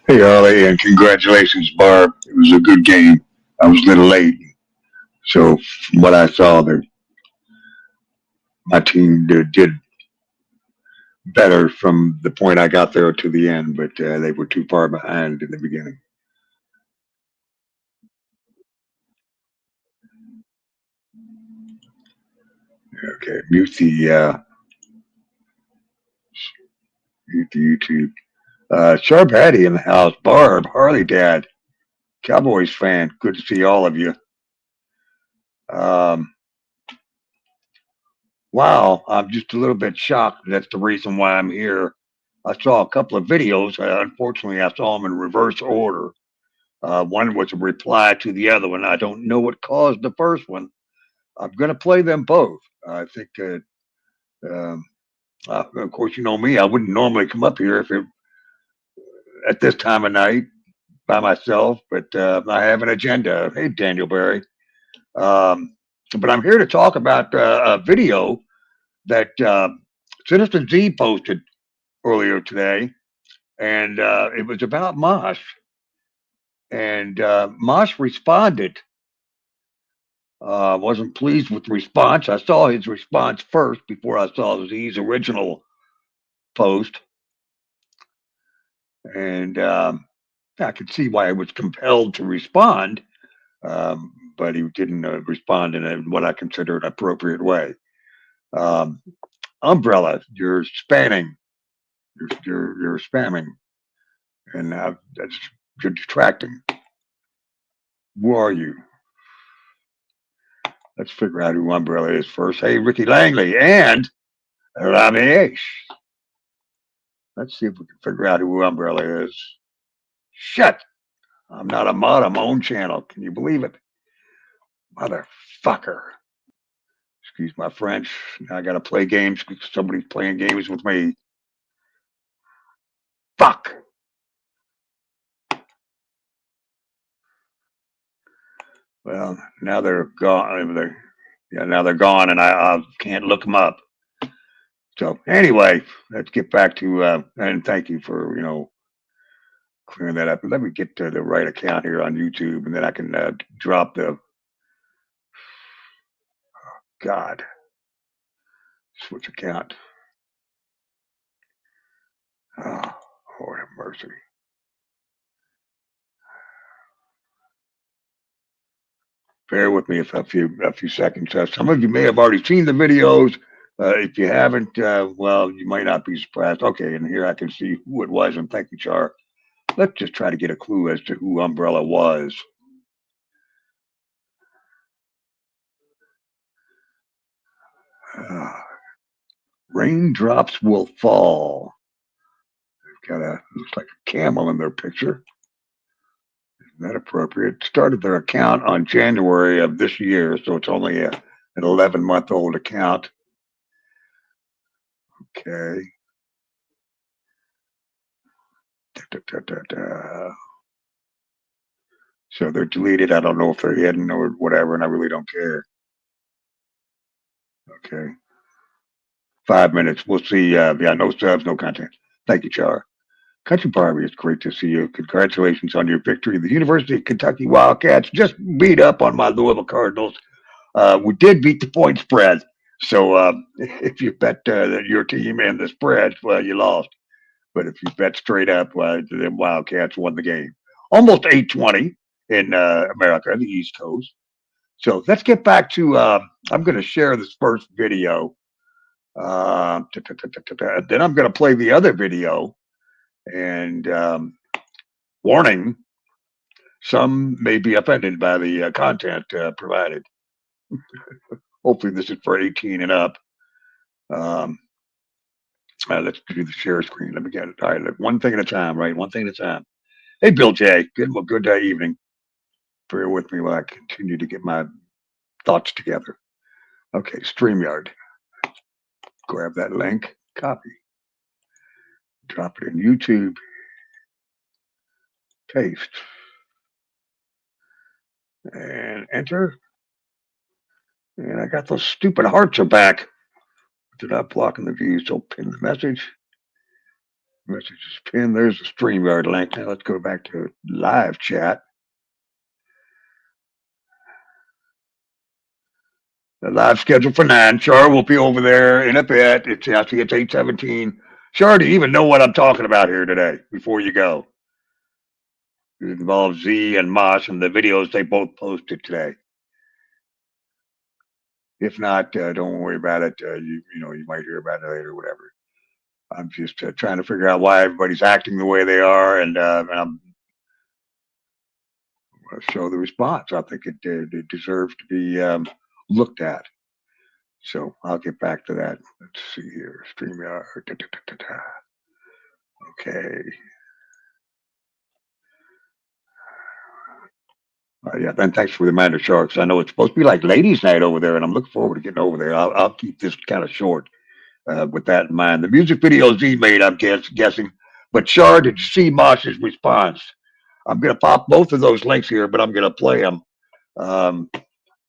Hey, Ollie, and congratulations, Barb. It was a good game. I was a little late, so from what I saw, my team did better from the point I got there to the end, but they were too far behind in the beginning. Okay, mute the YouTube. Sharp Hattie in the house. Barb, Harley Dad, Cowboys fan. Good to see all of you. Um, wow, I'm just a little bit shocked. That's the reason why I'm here. I saw a couple of videos. Unfortunately, I saw them in reverse order. One was a reply to the other one. I don't know what caused the first one. I'm going to play them both. I think, um, of course, you know me. I wouldn't normally come up here if it, at this time of night by myself, but I have an agenda. Hey, Daniel Barry. Um, but I'm here to talk about a video that Citizen Z posted earlier today, and it was about Mosh. And Mosh responded. Wasn't pleased with the response. I saw his response first before I saw Z's original post, and I could see why he was compelled to respond, but he didn't respond in what I consider an appropriate way. Um, Umbrella, you're spamming. You're spamming, and that's you're distracting. Who are you? Let's figure out who Umbrella is first. Hey, Ricky Langley and Ramesh. Let's see if we can figure out who Umbrella is. Shit. I'm not a mod on my own channel. Can you believe it? Motherfucker. Excuse my French. Now I got to play games because somebody's playing games with me. Fuck. Well, now they're gone. Now they're gone, and I can't look them up. So anyway, let's get back to and thank you for clearing that up. Let me get to the right account here on YouTube, and then I can drop the God switch account. Oh, Lord have mercy. Bear with me for a few seconds. Some of you may have already seen the videos. If you haven't, well, you might not be surprised. Okay, and here I can see who it was, and thank you, Char. Let's just try to get a clue as to who Umbrella was. Uh, Raindrops will fall. They've got looks like a camel in their picture. Isn't that appropriate? Started their account on January of this year, so it's only an 11-month-old account. Okay. Da, da, da, da. So they're deleted. I don't know if they're hidden or whatever, and I really don't care. Okay. 5 minutes. We'll see. Yeah, no subs, no content. Thank you, Char. Country Barbie, it's great to see you. Congratulations on your victory. The University of Kentucky Wildcats just beat up on my Louisville Cardinals. We did beat the point spread. So if you bet your team and the spread, well, you lost. But if you bet straight up, well, the Wildcats won the game. Almost 820 in America, the East Coast. So let's get back to. I'm going to share this first video. Then I'm going to play the other video. And warning, some may be offended by the content provided. Hopefully, this is for 18 and up. Let's do the share screen. Let me get it. All right, one thing at a time, right? One thing at a time. Hey, Bill J. Good evening. Bear with me while I continue to get my thoughts together. Okay, StreamYard. Grab that link, copy, drop it in YouTube, paste, and enter. And I got those stupid hearts are back. They're not blocking the view, so pin the message. Messages pinned. There's the StreamYard link. Now let's go back to live chat. The live schedule for 9. Char will be over there in a bit. I see it's 8:17. Char, do you even know what I'm talking about here today before you go? It involves Z and Moss and the videos they both posted today. If not, don't worry about it. You might hear about it later, whatever. I'm just trying to figure out why everybody's acting the way they are, and I'm going to show the response. I think it deserves to be looked at. So I'll get back to that. Let's see here. StreamYard. Okay. Yeah, and thanks for the reminder, Sharks. I know it's supposed to be like ladies' night over there, and I'm looking forward to getting over there. I'll keep this kind of short with that in mind. The music video Z made, I'm guessing. But Char, did you see Mosh's response? I'm going to pop both of those links here, but I'm going to play them.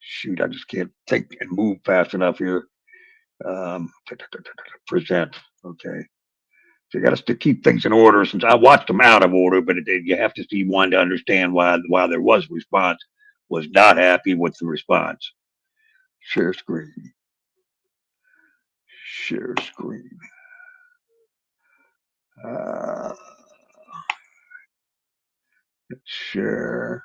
Shoot, I just can't think and move fast enough here. Present. Okay. So you got to keep things in order. Since I watched them out of order, but you have to see one to understand why there was a response. Was not happy with the response. Share screen. Share screen. Let's share.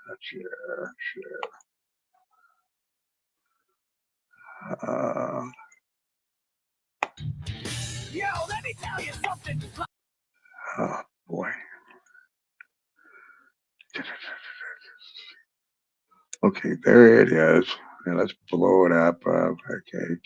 Yo, let me tell you something. Oh boy. Okay, there it is. And let's blow it up. Okay.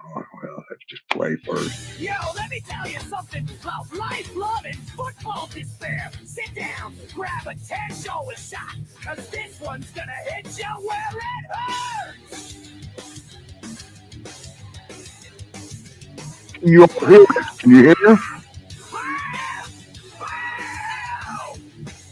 Oh, well, let's just play first. Yo, let me tell you something about life, love, and football despair. Sit down, grab a 10, show a shot, because this one's gonna hit you where it hurts. Can you all hear this? Can you hear?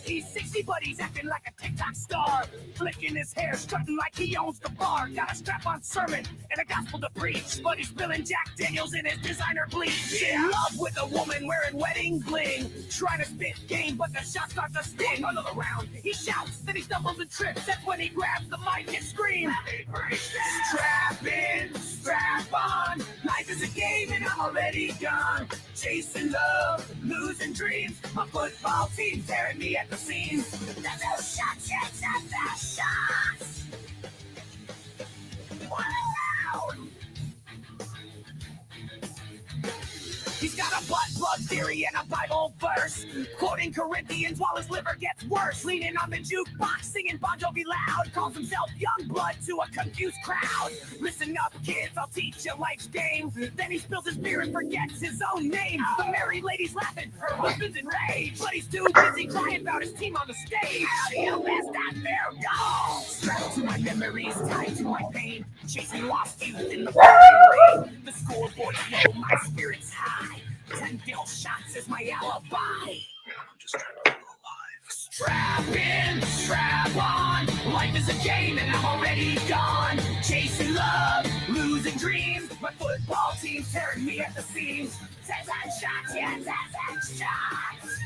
He's 60, but he's acting like a TikTok star. Flicking his hair, strutting like he owns the bar. Got a strap-on sermon and a gospel to preach, but he's spilling Jack Daniels in his designer bleach. In love with a woman wearing wedding bling. Trying to spit game, but the shot starts to sting. Another round, he shouts, then he stumbles and trips. That's when he grabs the mic and screams. Strap in, strap on. Life is a game and I'm already gone. Chasing love, losing dreams. My football team tearing me at the seams. There's no shots, yes, that's the shots. Wow. He's got a butt plug theory and a Bible verse, quoting Corinthians while his liver gets worse. Leaning on the jukebox, singing Bon Jovi loud, calls himself young blood to a confused crowd. Listen up, kids, I'll teach you life's game. Then he spills his beer and forgets his own name. The married lady's laughing, her husband's enraged, but he's too busy crying about his team on the stage. How do you miss that fair goal? Strapped to my memories, tied to my pain, chasing lost youth in the pouring rain. The scoreboard's low, my spirit's high. 10 kill shots is my alibi. I'm just trying to feel alive. Strap in, strap on. Life is a game and I'm already gone. Chasing love, losing dreams. My football team's tearing me at the seams. 10 shots, yeah, 10 shots.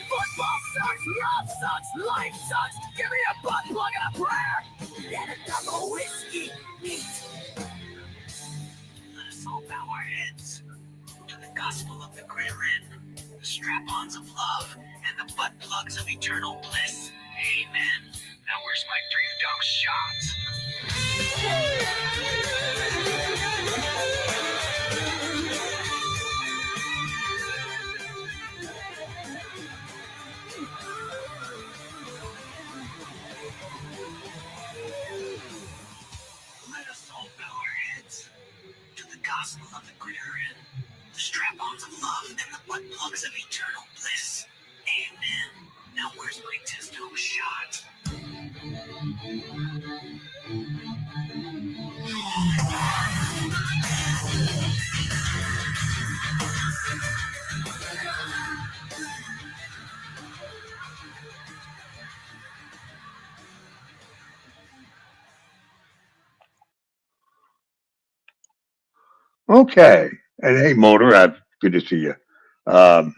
Football sucks, love sucks, life sucks. Give me a butt plug and a prayer. And a cup of whiskey, neat. Let us all bow our heads to the gospel of the greater end, the strap-ons of love, and the butt plugs of eternal bliss. Amen. Now where's my 3 dose shots? Let us all bow our heads to the gospel of the greater end, the strap-ons of love, and the butt plugs of eternal bliss. Amen. Now where's my testo shot? Okay. And hey, Motor, good to see you. Um,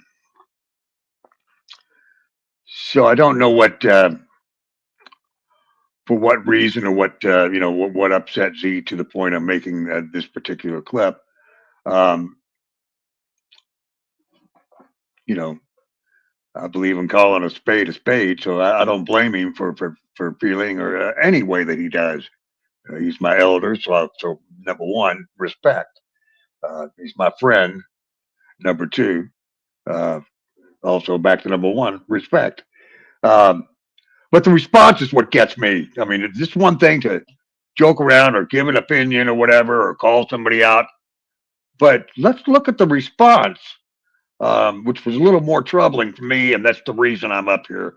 so I don't know for what reason or what upset Z to the point of making this particular clip. Um, you know, I believe in calling a spade, so I don't blame him for feeling or any way that he does. He's my elder, so number one, respect. He's my friend. Number two, uh, also back to number one, respect. Um, but the response is what gets me. I mean, it's just one thing to joke around or give an opinion or whatever or call somebody out, but let's look at the response, which was a little more troubling for me, and that's the reason I'm up here.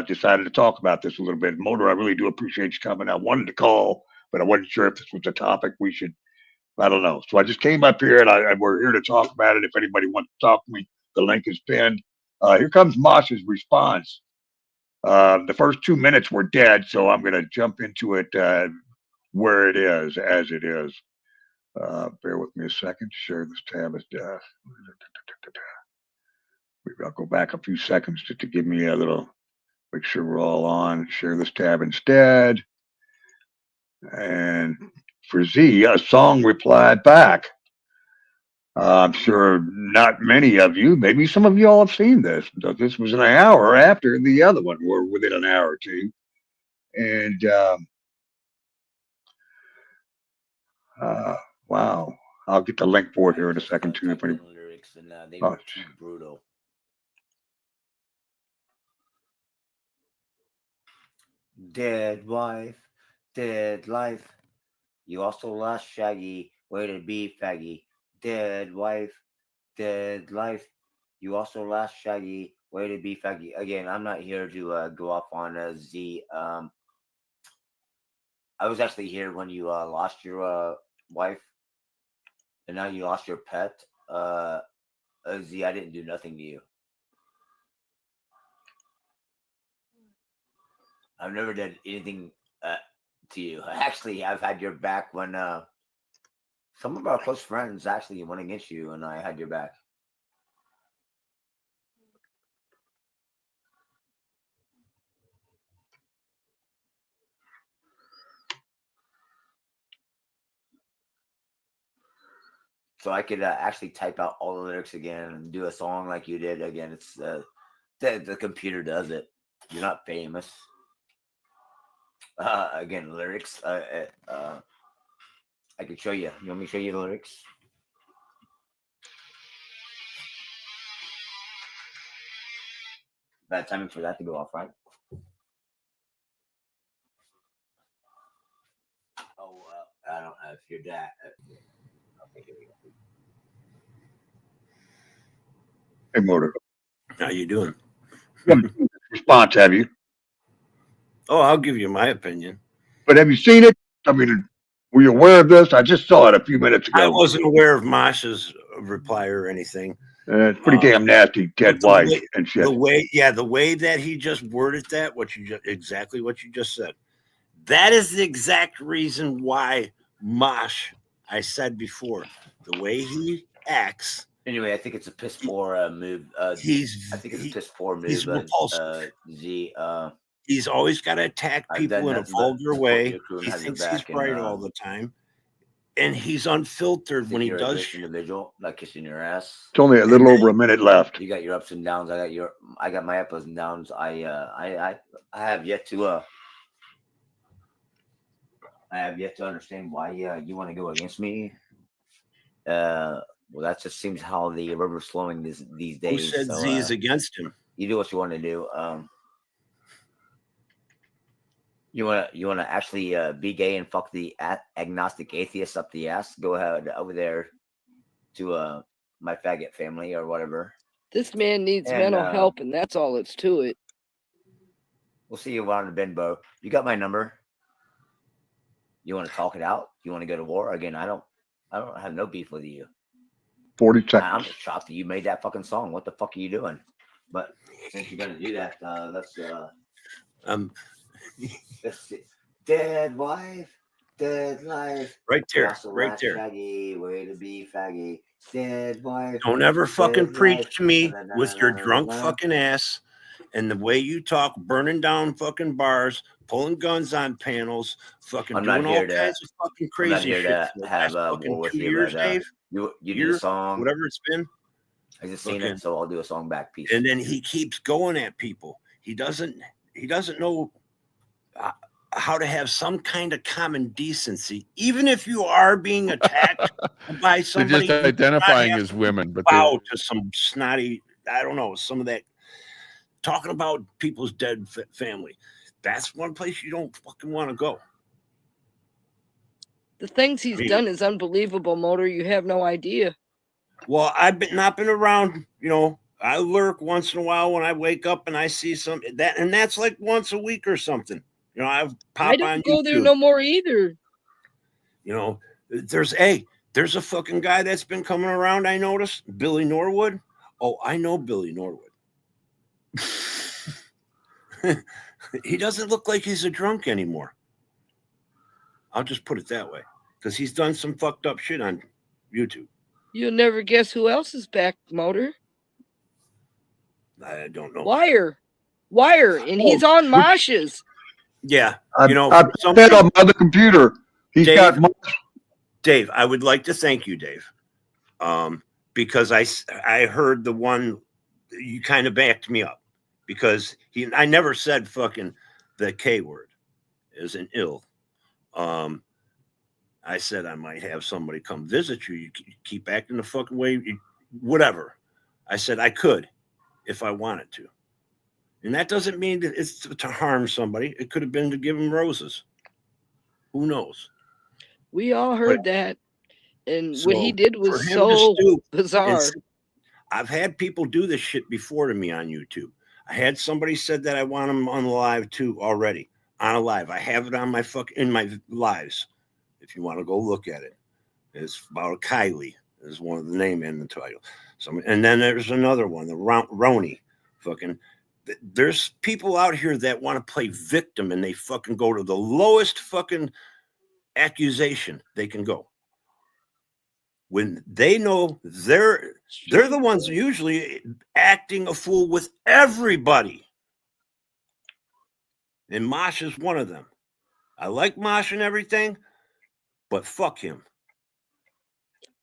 Decided to talk about this a little bit. Motor, I really do appreciate you coming. I wanted to call, but I wasn't sure if this was a topic we should. I don't know. So I just came up here, and we're here to talk about it. If anybody wants to talk to me, the link is pinned. Here comes Mosh's response. The first 2 minutes were dead, so I'm going to jump into it where it is, as it is. Bear with me a second. Share this tab as maybe I'll go back a few seconds just to give me a little, make sure we're all on. Share this tab instead. And for Z, a song replied back. I'm sure not many of you, maybe some of you all have seen this. This was an hour after the other one, or within an hour or two. And uh, wow, I'll get the link for it here in a second too. If any, lyrics and they were too brutal. Dead wife, dead life. You also lost Shaggy. Way to be faggy. Dead wife, dead life. You also lost Shaggy. Way to be faggy. Again, I'm not here to go off on Z. I was actually here when you lost your wife, and now you lost your pet. Z, I didn't do nothing to you. I've never done anything to you. Actually, I've had your back when some of our close friends actually went against you, and I had your back. So I could actually type out all the lyrics again and do a song like you did again. It's the computer does it. You're not famous. Again, lyrics. I could show you. You want me to show you the lyrics? Bad timing for that to go off, right? Oh, I don't know if your dad. Okay, here we go. hey, Motor, How you doing? response have you? Oh, I'll give you my opinion. But have you seen it? I mean, were you aware of this? I just saw it a few minutes I ago. wasn't aware of Masha's reply or anything. It's pretty damn nasty, dead But wife and shit. the way that he just worded that, exactly what you just said. That is the exact reason why Mosh, I said before, the way he acts. Anyway, I think it's a piss poor move. I think it's a piss poor move. He's repulsive. Z. He's always got to attack people in a vulgar way. Your crew and He have your thinks he's back right and, all the time, and he's unfiltered when he you're a does good shit. individual, like kissing your ass. It's only a little over a minute left. You got your ups and downs. I got my ups and downs. I have yet to I have yet to understand why you want to go against me. Well, that just seems how the river's flowing these Who days. said So, Z is against him? you do what you want to do. You wanna actually be gay and fuck the agnostic atheist up the ass? Go ahead over there to my faggot family or whatever. This man needs And, mental help, and that's all it's to it. We'll see you around the bend, Bo. You got my number. You want to talk it out? You want to go to war again? I don't have no beef with you. 40 I'm seconds. just shocked that you made that fucking song. What the fuck are you doing? But since you're gonna do that, let's see. Dead wife, dead life. Right You there, also right last there. shaggy, way to be faggy. Dead wife. Don't ever fucking dead preach life. to me Na, na, with na, your na, na, drunk na. fucking ass and the way you talk, burning down fucking bars, pulling guns on panels, fucking I'm not doing all here to. kinds of fucking I'm not crazy here shit to for the have last a fucking war with 2 you, years, but Dave. you did Year, a song. whatever it's been. I just seen fucking, it, so I'll do a song back. Peace. and then he keeps going at people. He doesn't know how to have some kind of common decency, even if you are being attacked by They're somebody. just You cannot identifying have as to women, but bow to some snotty, I don't know, some of that talking about people's dead family. That's one place you don't fucking want to go. The things he's done is unbelievable, Motor. You have no idea. Well, I've not been around, you know. I lurk once in a while when I wake up and I see some that, and that's like once a week or something. You know, I've I don't go there no more either. You know, there's a fucking guy that's been coming around. I noticed Billy Norwood. Oh, I know Billy Norwood. He doesn't look like he's a drunk anymore. I'll just put it that way, because he's done some fucked up shit on YouTube. You'll never guess who else is back, Motor. I don't know. Wire, and he's on Mosh's. Yeah, you know, I said on my other computer, he's got. Dave, I would like to thank you, Dave, because I heard the one you kind of backed me up, because I never said fucking the K word as an ill. I said I might have somebody come visit you. You keep acting the fucking way, whatever. I said I could if I wanted to. And that doesn't mean that it's to harm somebody. It could have been to give them roses. Who knows? We all heard that. And what he did was so bizarre. I've had people do this shit before to me on YouTube. I had somebody said that I want them on live too already. On a live. I have it on my in my lives. If you want to go look at it. It's about Kylie. Is one of the name in the title. And then there's another one, the Roni. Fucking, there's people out here that want to play victim, and they fucking go to the lowest fucking accusation they can go. When they know they're the ones usually acting a fool with everybody. And Mosh is one of them. I like Mosh and everything, but fuck him.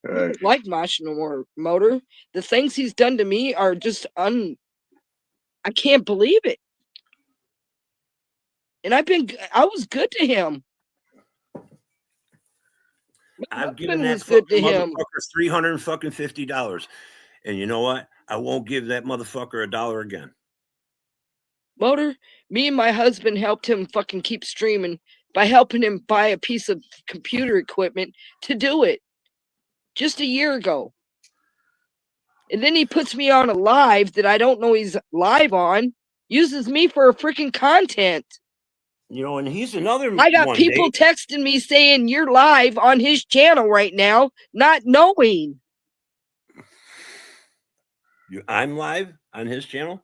I don't like Mosh no more, Motor. The things he's done to me are just I can't believe it. And I was good to him. I've given that motherfucker $350, and you know what? I won't give that motherfucker $1 again. Motor, me and my husband helped him fucking keep streaming by helping him buy a piece of computer equipment to do it just a year ago. And then he puts me on a live that I don't know he's live on, uses me for a freaking content. You know, and he's another. I got people texting me saying you're live on his channel right now, not knowing. I'm live on his channel?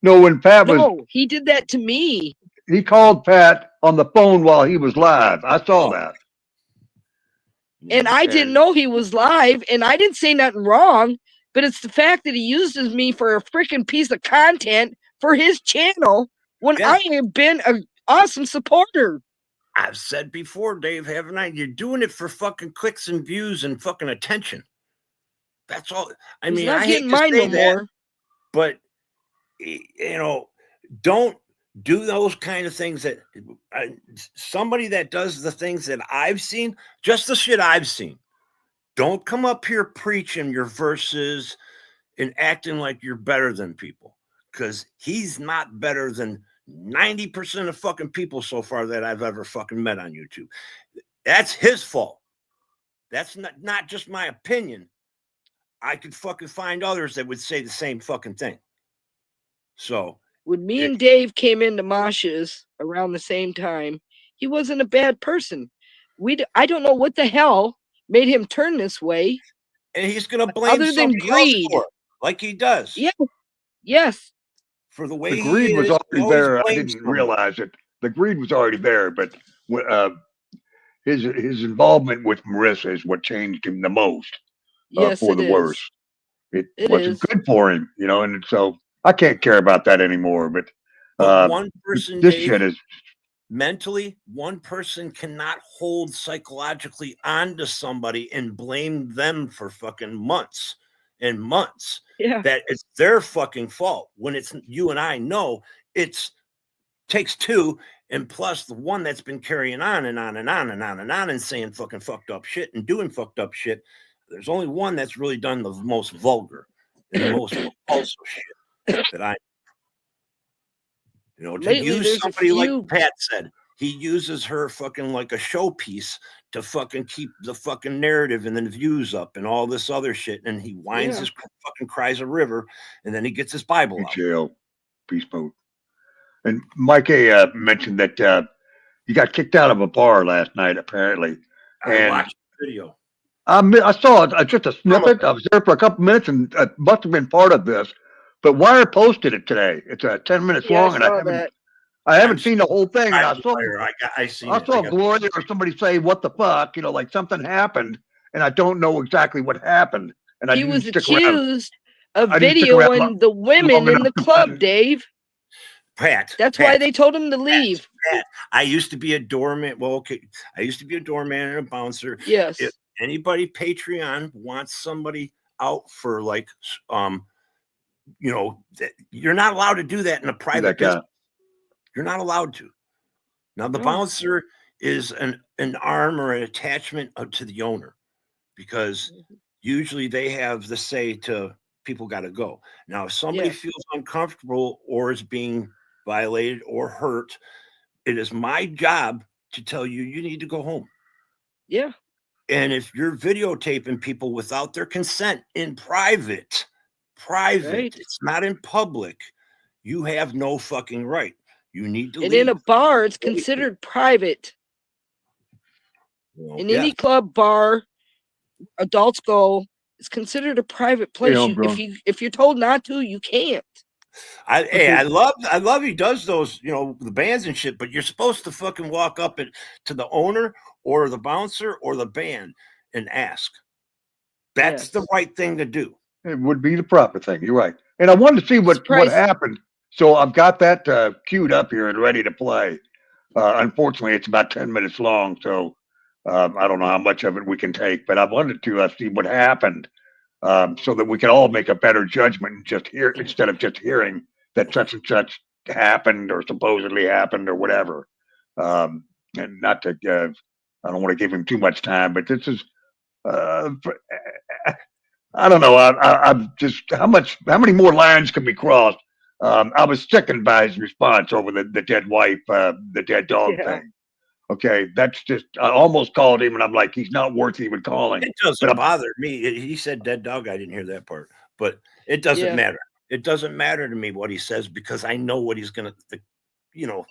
No, when Pat was. No, he did that to me. He called Pat on the phone while he was live. I saw that. And I didn't know he was live, and I didn't say nothing wrong, but it's the fact that he uses me for a freaking piece of content for his channel when I have been an awesome supporter. I've said before, Dave, haven't I? You're doing it for fucking clicks and views and fucking attention. That's all. I mean, I hate to say that, but you know, don't do those kind of things that somebody that does the things that I've seen, just the shit I've seen. Don't come up here preaching your verses and acting like you're better than people, because he's not better than 90% of fucking people so far that I've ever fucking met on YouTube. That's his fault. That's not just my opinion. I could fucking find others that would say the same fucking thing. So when me and Dave came into Mosh's around the same time, he wasn't a bad person. I don't know what the hell made him turn this way. And he's going to blame other than greed, for it, like he does. Yeah. Yes. For the way the greed was already there. I didn't realize it. The greed was already there, but his involvement with Marissa is what changed him the most, Yes, for it the worse. is. It It wasn't is. good for him, and so I can't care about that anymore. But But one person, this Dave, shit is mentally, one person cannot hold psychologically onto somebody and blame them for fucking months and months. Yeah. That it's their fucking fault when it's you and I know it's takes two, and plus the one that's been carrying on and on and on and on and on and saying fucking fucked up shit and doing fucked up shit. There's only one that's really done the most vulgar and the most repulsive shit that I, to Lately, use there's a somebody like few. Pat said, he uses her fucking like a showpiece to fucking keep the fucking narrative and then views up and all this other shit. And he whines Yeah. his fucking cries a river, and then he gets his Bible in out. jail, beast mode. And Mike mentioned that he got kicked out of a bar last night, apparently. I And watched the video. I saw just a snippet. I was there for a couple minutes, and it must have been part of this. But Wire posted it today. It's 10 minutes Yeah, long, I and saw that. I haven't seen the whole thing. And I saw I seen I it. saw Gloria or somebody say, "What the fuck?" Like something happened, and I don't know exactly what happened. And I He didn't was stick around. accused of I didn't stick around videoing the women in enough the to club, find- Dave. Pat. That's Pat, why they told him to leave. Pat, I used to be a doorman. Well, okay. I used to be a doorman and a bouncer. Yes. If anybody Patreon wants somebody out for like, you're not allowed to do that in a private business. You're not allowed to. Now, the bouncer is an arm or an attachment to the owner, because usually they have the say to people got to go. Now, if somebody feels uncomfortable or is being violated or hurt, it is my job to tell you need to go home. Yeah. And if you're videotaping people without their consent in private, right. It's not in public, you have no fucking right. You need to and leave. In a bar, it's considered private. In any club, bar, adults go, it's considered a private place. If you're told not to, you can't. I love he does those, the bands and shit, but you're supposed to fucking walk up to the owner or the bouncer or the band and ask. That's the right thing to do. It would be the proper thing. You're right. And I wanted to see what happened. So I've got that queued up here and ready to play. Unfortunately, it's about 10 minutes long, so I don't know how much of it we can take, but I wanted to see what happened, so that we can all make a better judgment and just hear, instead of just hearing that such and such happened or supposedly happened or whatever. And not to I don't want to give him too much time, but this is I don't know. I'm just how many more lines can be crossed? I was sickened by his response over the dead wife, the dead dog thing. Okay, that's just, I almost called him, and I'm like, he's not worth even calling. It doesn't bother me. He said dead dog. I didn't hear that part, but it doesn't matter. It doesn't matter to me what he says, because I know what he's going to,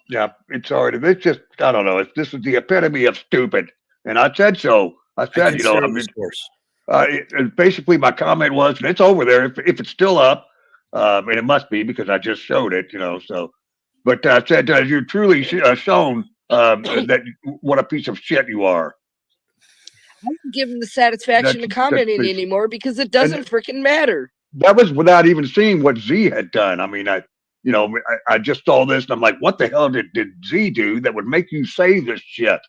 Yeah, it's already, it's just, I don't know. This is the epitome of stupid. And I said so. I said, basically my comment was, and it's over there, if it's still up, and it must be because I just showed it, so, but I said, you're truly shown that what a piece of shit you are. I don't give him the satisfaction of commenting anymore, because it doesn't freaking matter. That was without even seeing what Z had done. I mean, I just saw this and I'm like, what the hell did Z do that would make you say this shit?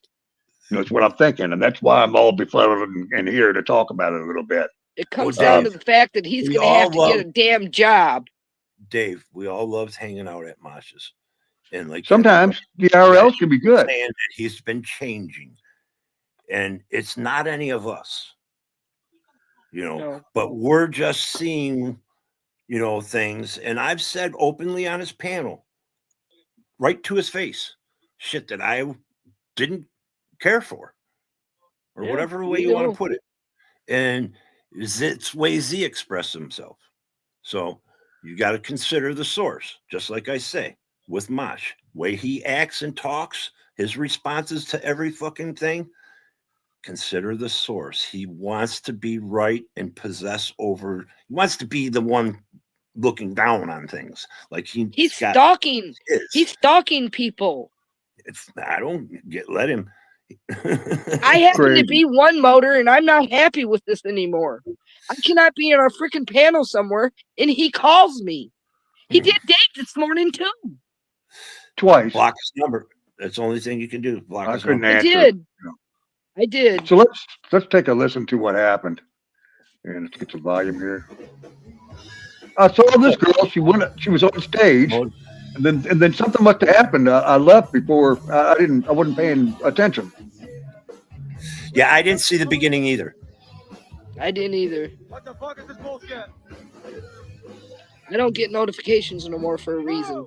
That's what I'm thinking, and that's why I'm all befuddled and here to talk about it a little bit. It comes down to the fact that he's going to have to get a damn job. Dave, we all loved hanging out at Mosh's. And like sometimes the IRL can be good. And he's been changing, and it's not any of us, but we're just seeing, things. And I've said openly on his panel, right to his face, shit that I didn't care for, or whatever way you want to put it. And it's way Z expressed himself. So you got to consider the source, just like I say with Mosh, way he acts and talks, his responses to every fucking thing. Consider the source. He wants to be right and possess over. He wants to be the one looking down on things. Like he's stalking. He's stalking people. Let him. I happen Crazy. to be one motor, and I'm not happy with this anymore. I cannot be in our freaking panel somewhere, and he calls me. He did Dave this morning too. Twice. Block his number. That's the only thing you can do. Block I his couldn't number. I answer. did. I did. So let's take a listen to what happened. And let's get the volume here. I saw this girl. She was on stage, Oh, and then something must have happened. I left before. I wasn't paying attention. yeah, I didn't see the beginning either. I didn't either. What the fuck is this bullshit? I don't get notifications no more for a reason.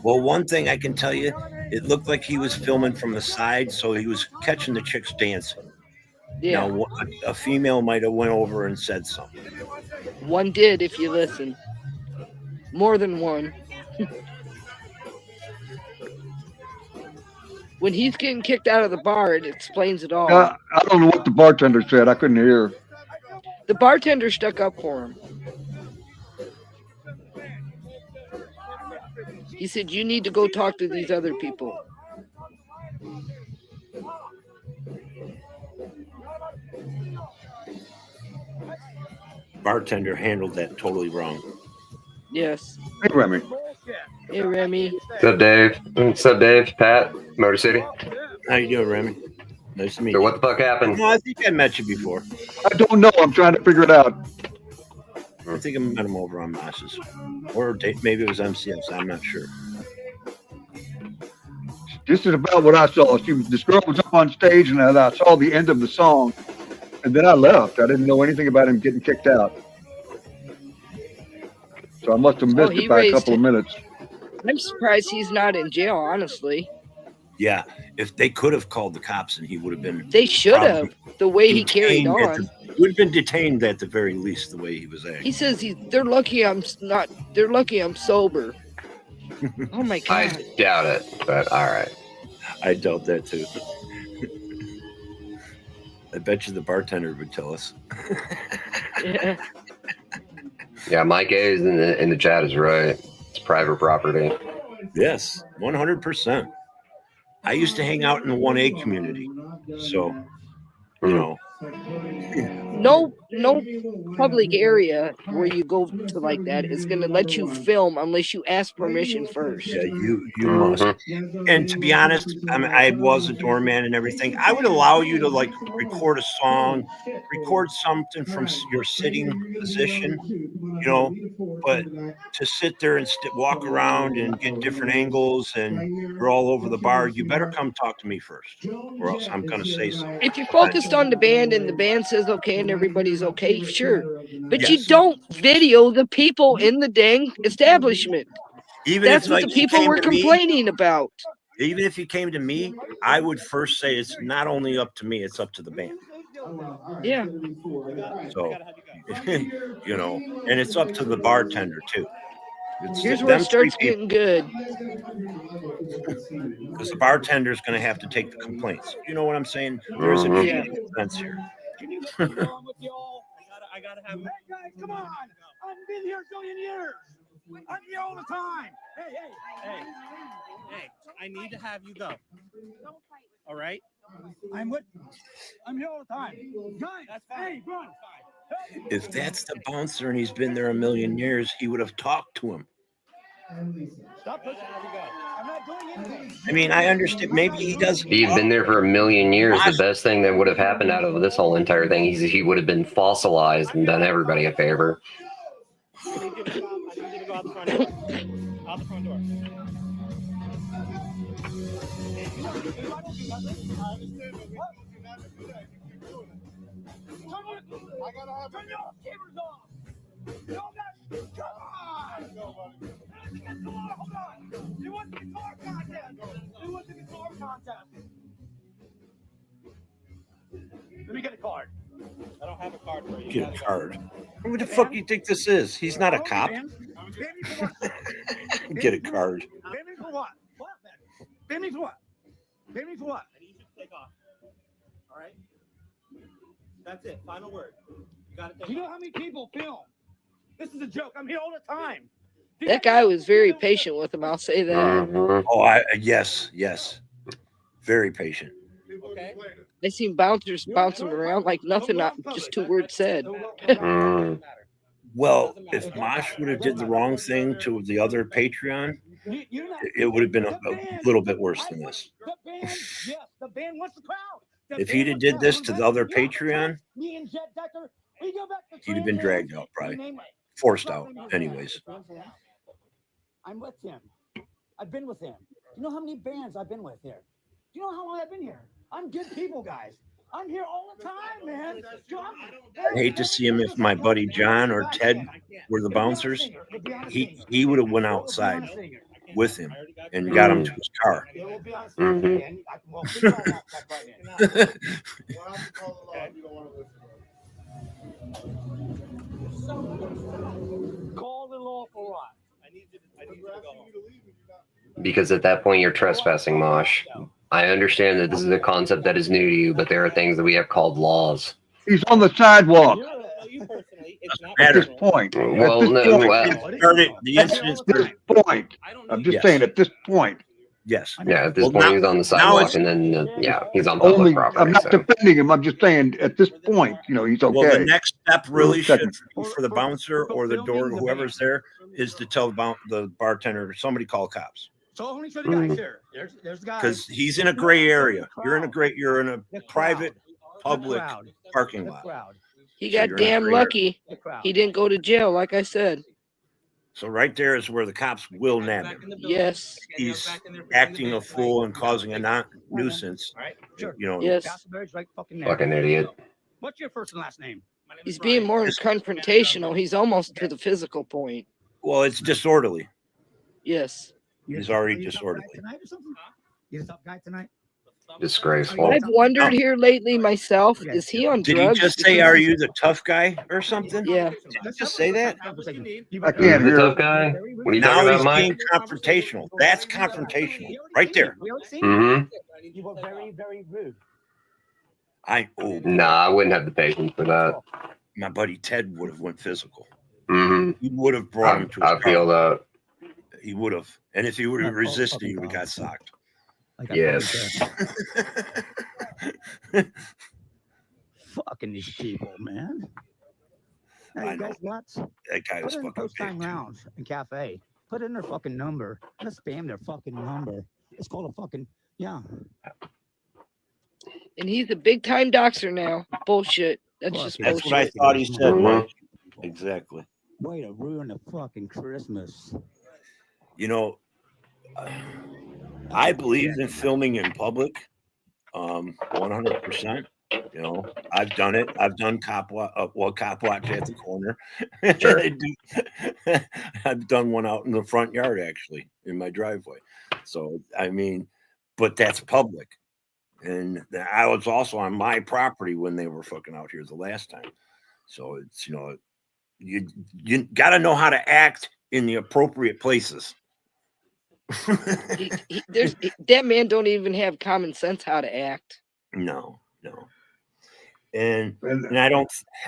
Well, one thing I can tell you, it looked like he was filming from the side, so he was catching the chicks dancing. Yeah, Now, a female might have went over and said something. one did if you listen. More than one. When he's getting kicked out of the bar, it explains it all. I don't know what the bartender said. I couldn't hear. The bartender stuck up for him. He said, "You need to go talk to these other people." Bartender handled that totally wrong. Yes. Hey, Remy. Hey, Remy. What's up, Dave? What's up, Dave? Pat, Motor City. How you doing, Remy? Nice to meet So you. what the fuck happened? No, I think I met you before. I don't know. I'm trying to figure it out. I think I met him over on Moss's. Or maybe it was MCS. I'm not sure. This is about what I saw. This girl was up on stage, and I saw the end of the song, and then I left. I didn't know anything about him getting kicked out. So I must have missed he it by a raised couple of it. minutes. I'm surprised he's not in jail, honestly. Yeah, if they could have called the cops and he would have been They should have, the way he carried detained on. he would have been detained at the very least the way he was acting. He says they're lucky I'm not. They're lucky I'm sober. Oh my I god! doubt it, but all right. I doubt that too. I bet you the bartender would tell us. Yeah. Yeah, Mike A's in the chat is right. It's private property. Yes, 100%. I used to hang out in the 1A community, so you know. No public area where you go to like that is going to let you film unless you ask permission first. Yeah, you must. And to be honest, I was a doorman and everything. I would allow you to like record a song, record something from your sitting position, you know, but to sit there and walk around and get different angles and you're all over the bar, you better come talk to me first, or else I'm going to say something. If you're focused on the band and the band says okay and everybody's okay, sure. But you Yes. don't video the people in the dang establishment. Even That's if what like the people you were came to me, complaining about. even if you came to me, I would first say it's not only up to me, it's up to the band. Yeah. So, you know, and it's up to the bartender too. It's Here's where it them starts three people, getting good. because the bartender's going to have to take the complaints. You know what I'm saying? There is a Mhm. chain of defense here. I gotta have. Hey guys, come on! I've been here a zillion years. I'm here all the time. Hey! I need to have you go. All right? I'm here all the time. Guys, that's fine. Hey, run! If that's the bouncer and he's been there a million years, he would have talked to him. Stop pushing. Let me go. I'm not doing anything. I mean, I understand. Maybe he doesn't. He'd been there for a million years. The best thing that would have happened out of this whole entire thing, he would have been fossilized and done everybody a favor. I need you to go out the front door. Out the front door. I gotta have turn your cameras off. No, that's come on. Hold on. It was the guitar contest. It was the guitar contest. Let me get a card. I don't have a card for you. Get a card. Who the fuck do you think this is? He's not a cop. Pay me for what? Get a card. Pay me for what? Pay me for what? Pay me for what? I need you to take off. All right? That's it. Final word. You got it. You know how many people film? This is a joke. I'm here all the time. That guy was very patient with him. I'll say that. Mhm. Oh, yes. Very patient. Okay. I seen bouncers bouncing around like nothing, not just 2 words said. Mm. Well, if Mosh would have did the wrong thing to the other Patreon, it would have been a little bit worse than this. The band, yes, the band wants the crowd. The If he'd band have wants did the this crowd. to the other Patreon, Me and Jet Decker, we go back to he'd have been Trans dragged Am. out, probably. We name- Forced out, anyways. I'm with him. I've been with him. You know how many bands I've been with here? You know how long I've been here? I'm good people, guys. I'm here all the time, man. I hate to see him if my buddy John or Ted were the bouncers. He would have went outside with him and got him to his car. Mhm. Call the law for what? Because at that point, you're trespassing, Mosh. I understand that this is a concept that is new to you, but there are things that we have called laws. He's on the sidewalk You personally, it's not at this Matter. point. Well, at this no, point, well, The incident at this point. I'm just Yes. saying at this point. yes. yeah, at this Well, point, now- he's on the now sidewalk, it's- and then, yeah, he's on public Only, property. I'm not So. defending him. I'm just saying at this point, he's Well, the okay. next step really should Second. be for the bouncer or the door, whoever's there, is to tell the bartender, somebody call cops. So let me show the guys here. There's the guys. Because he's in a gray area. You're in a The private public crowd. parking The lot. crowd. He So got you're in a damn gray area. lucky. The crowd. He didn't go to jail, like I said. So right there is where the cops will nab him. Yes. He's acting a fool and causing a nuisance. All right, sure. You know, Yes. Castleberry's right fucking there. Fucking idiot. What's your first and last name? He's being more confrontational. He's almost to the physical point. well, it's disorderly. Yes. He's already You a tough guy disorderly. tonight or something? You a tough guy tonight? Disgraceful. I've wondered here lately myself, is he on Did he drugs? just say, Because "Are he's- you the tough guy" or something? Yeah. Did he just say that? I Who's can't the hear. tough guy? What are you Now talking he's about, being Mike? confrontational. That's confrontational, right there. Mm-hmm. You were very, very rude. Nah, I wouldn't have the patience for that. My buddy Ted would have went physical. Mm-hmm. He would have brought him to his I feel car. that. He would have, and if he would have Oh, resisted, fucking he would have got God. socked. Like I Yes. Fucking these people, man. I Hey, you know. guys nuts? That guy was Put in fucking post time big, too. rounds in cafe. Put in their fucking number. Let's spam their fucking number. It's called a fucking yeah. And he's a big time doxer now. Bullshit. That's just Fuck, That's what I bullshit. thought he said, Mhm. Mike. Exactly. Way to ruin the fucking Christmas. You know, I believe in filming in public, 100%. You know, I've done it. I've done cop watch at the corner. Sure. I've done one out in the front yard, actually, in my driveway. So, I mean, but that's public. And I was also on my property when they were fucking out here the last time. So it's, you know, you got to know how to act in the appropriate places. That man don't even have common sense how to act. No. And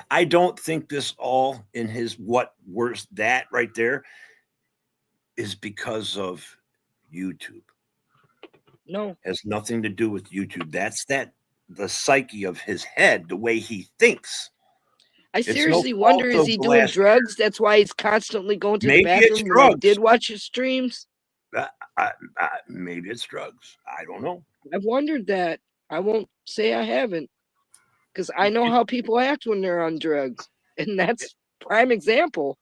I don't think this all in his where's that right there is because of YouTube. No. Has nothing to do with YouTube. That's the psyche of his head, the way he thinks. I It's no seriously fault wonder, is of he the doing last- drugs? That's why he's constantly going to Maybe the it's bathroom when I drugs. did watch his streams. Maybe it's drugs. I don't know. I've wondered that. I won't say I haven't. Because I know how people act when they're on drugs. And that's prime example.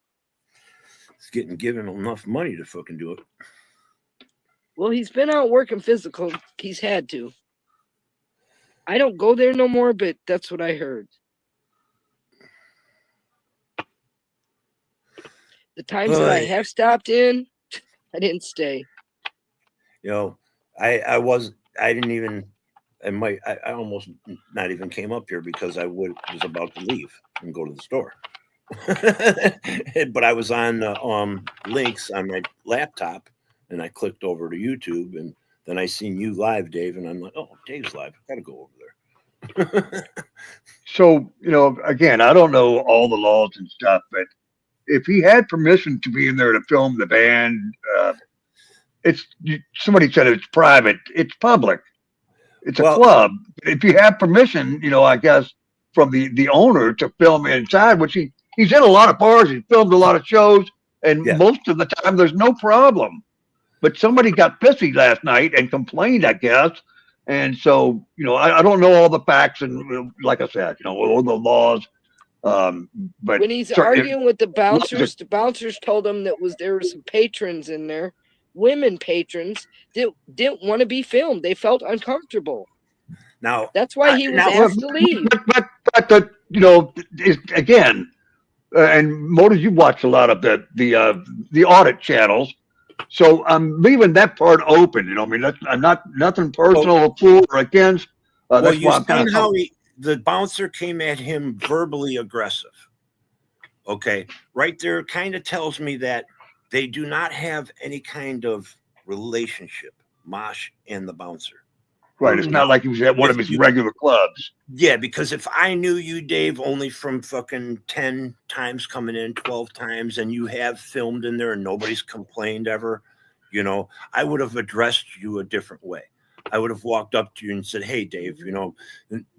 It's getting given enough money to fucking do it. Well, he's been out working physical. He's had to. I don't go there no more, but that's what I heard. The times that I have stopped in, I didn't stay. You know, I didn't even, I almost not even came up here because I was about to leave and go to the store. But I was on links on my laptop and I clicked over to YouTube and then I seen you live, Dave, and I'm like, oh, Dave's live. I gotta go over there. So, again, I don't know all the laws and stuff, but if he had permission to be in there to film the band, somebody said it's private. It's public. It's a Well- club. If you have permission, I guess from the owner to film inside, which he's in a lot of bars, he's filmed a lot of shows, and Yeah. most of the time there's no problem. But somebody got pissy last night and complained, I guess. And so, I don't know all the facts, and like I said, all the laws. But When he's certainly- arguing with the bouncers told him there were some patrons in there, women patrons that didn't want to be filmed. They felt uncomfortable. Now, That's why he was now- asked to leave. but again, and Motors, you watch a lot of the audit channels, so I'm leaving that part open. I mean, that's nothing personal for or against. well, That's you why I'm seen kind how of the bouncer came at him verbally aggressive. Okay, right there kind of tells me that they do not have any kind of relationship, Mosh and the bouncer. right. It's not like he was at one of his regular clubs. Yeah, because if I knew you, Dave, only from fucking 10 times coming in, 12 times, and you have filmed in there and nobody's complained ever, I would have addressed you a different way. I would have walked up to you and said, hey, Dave,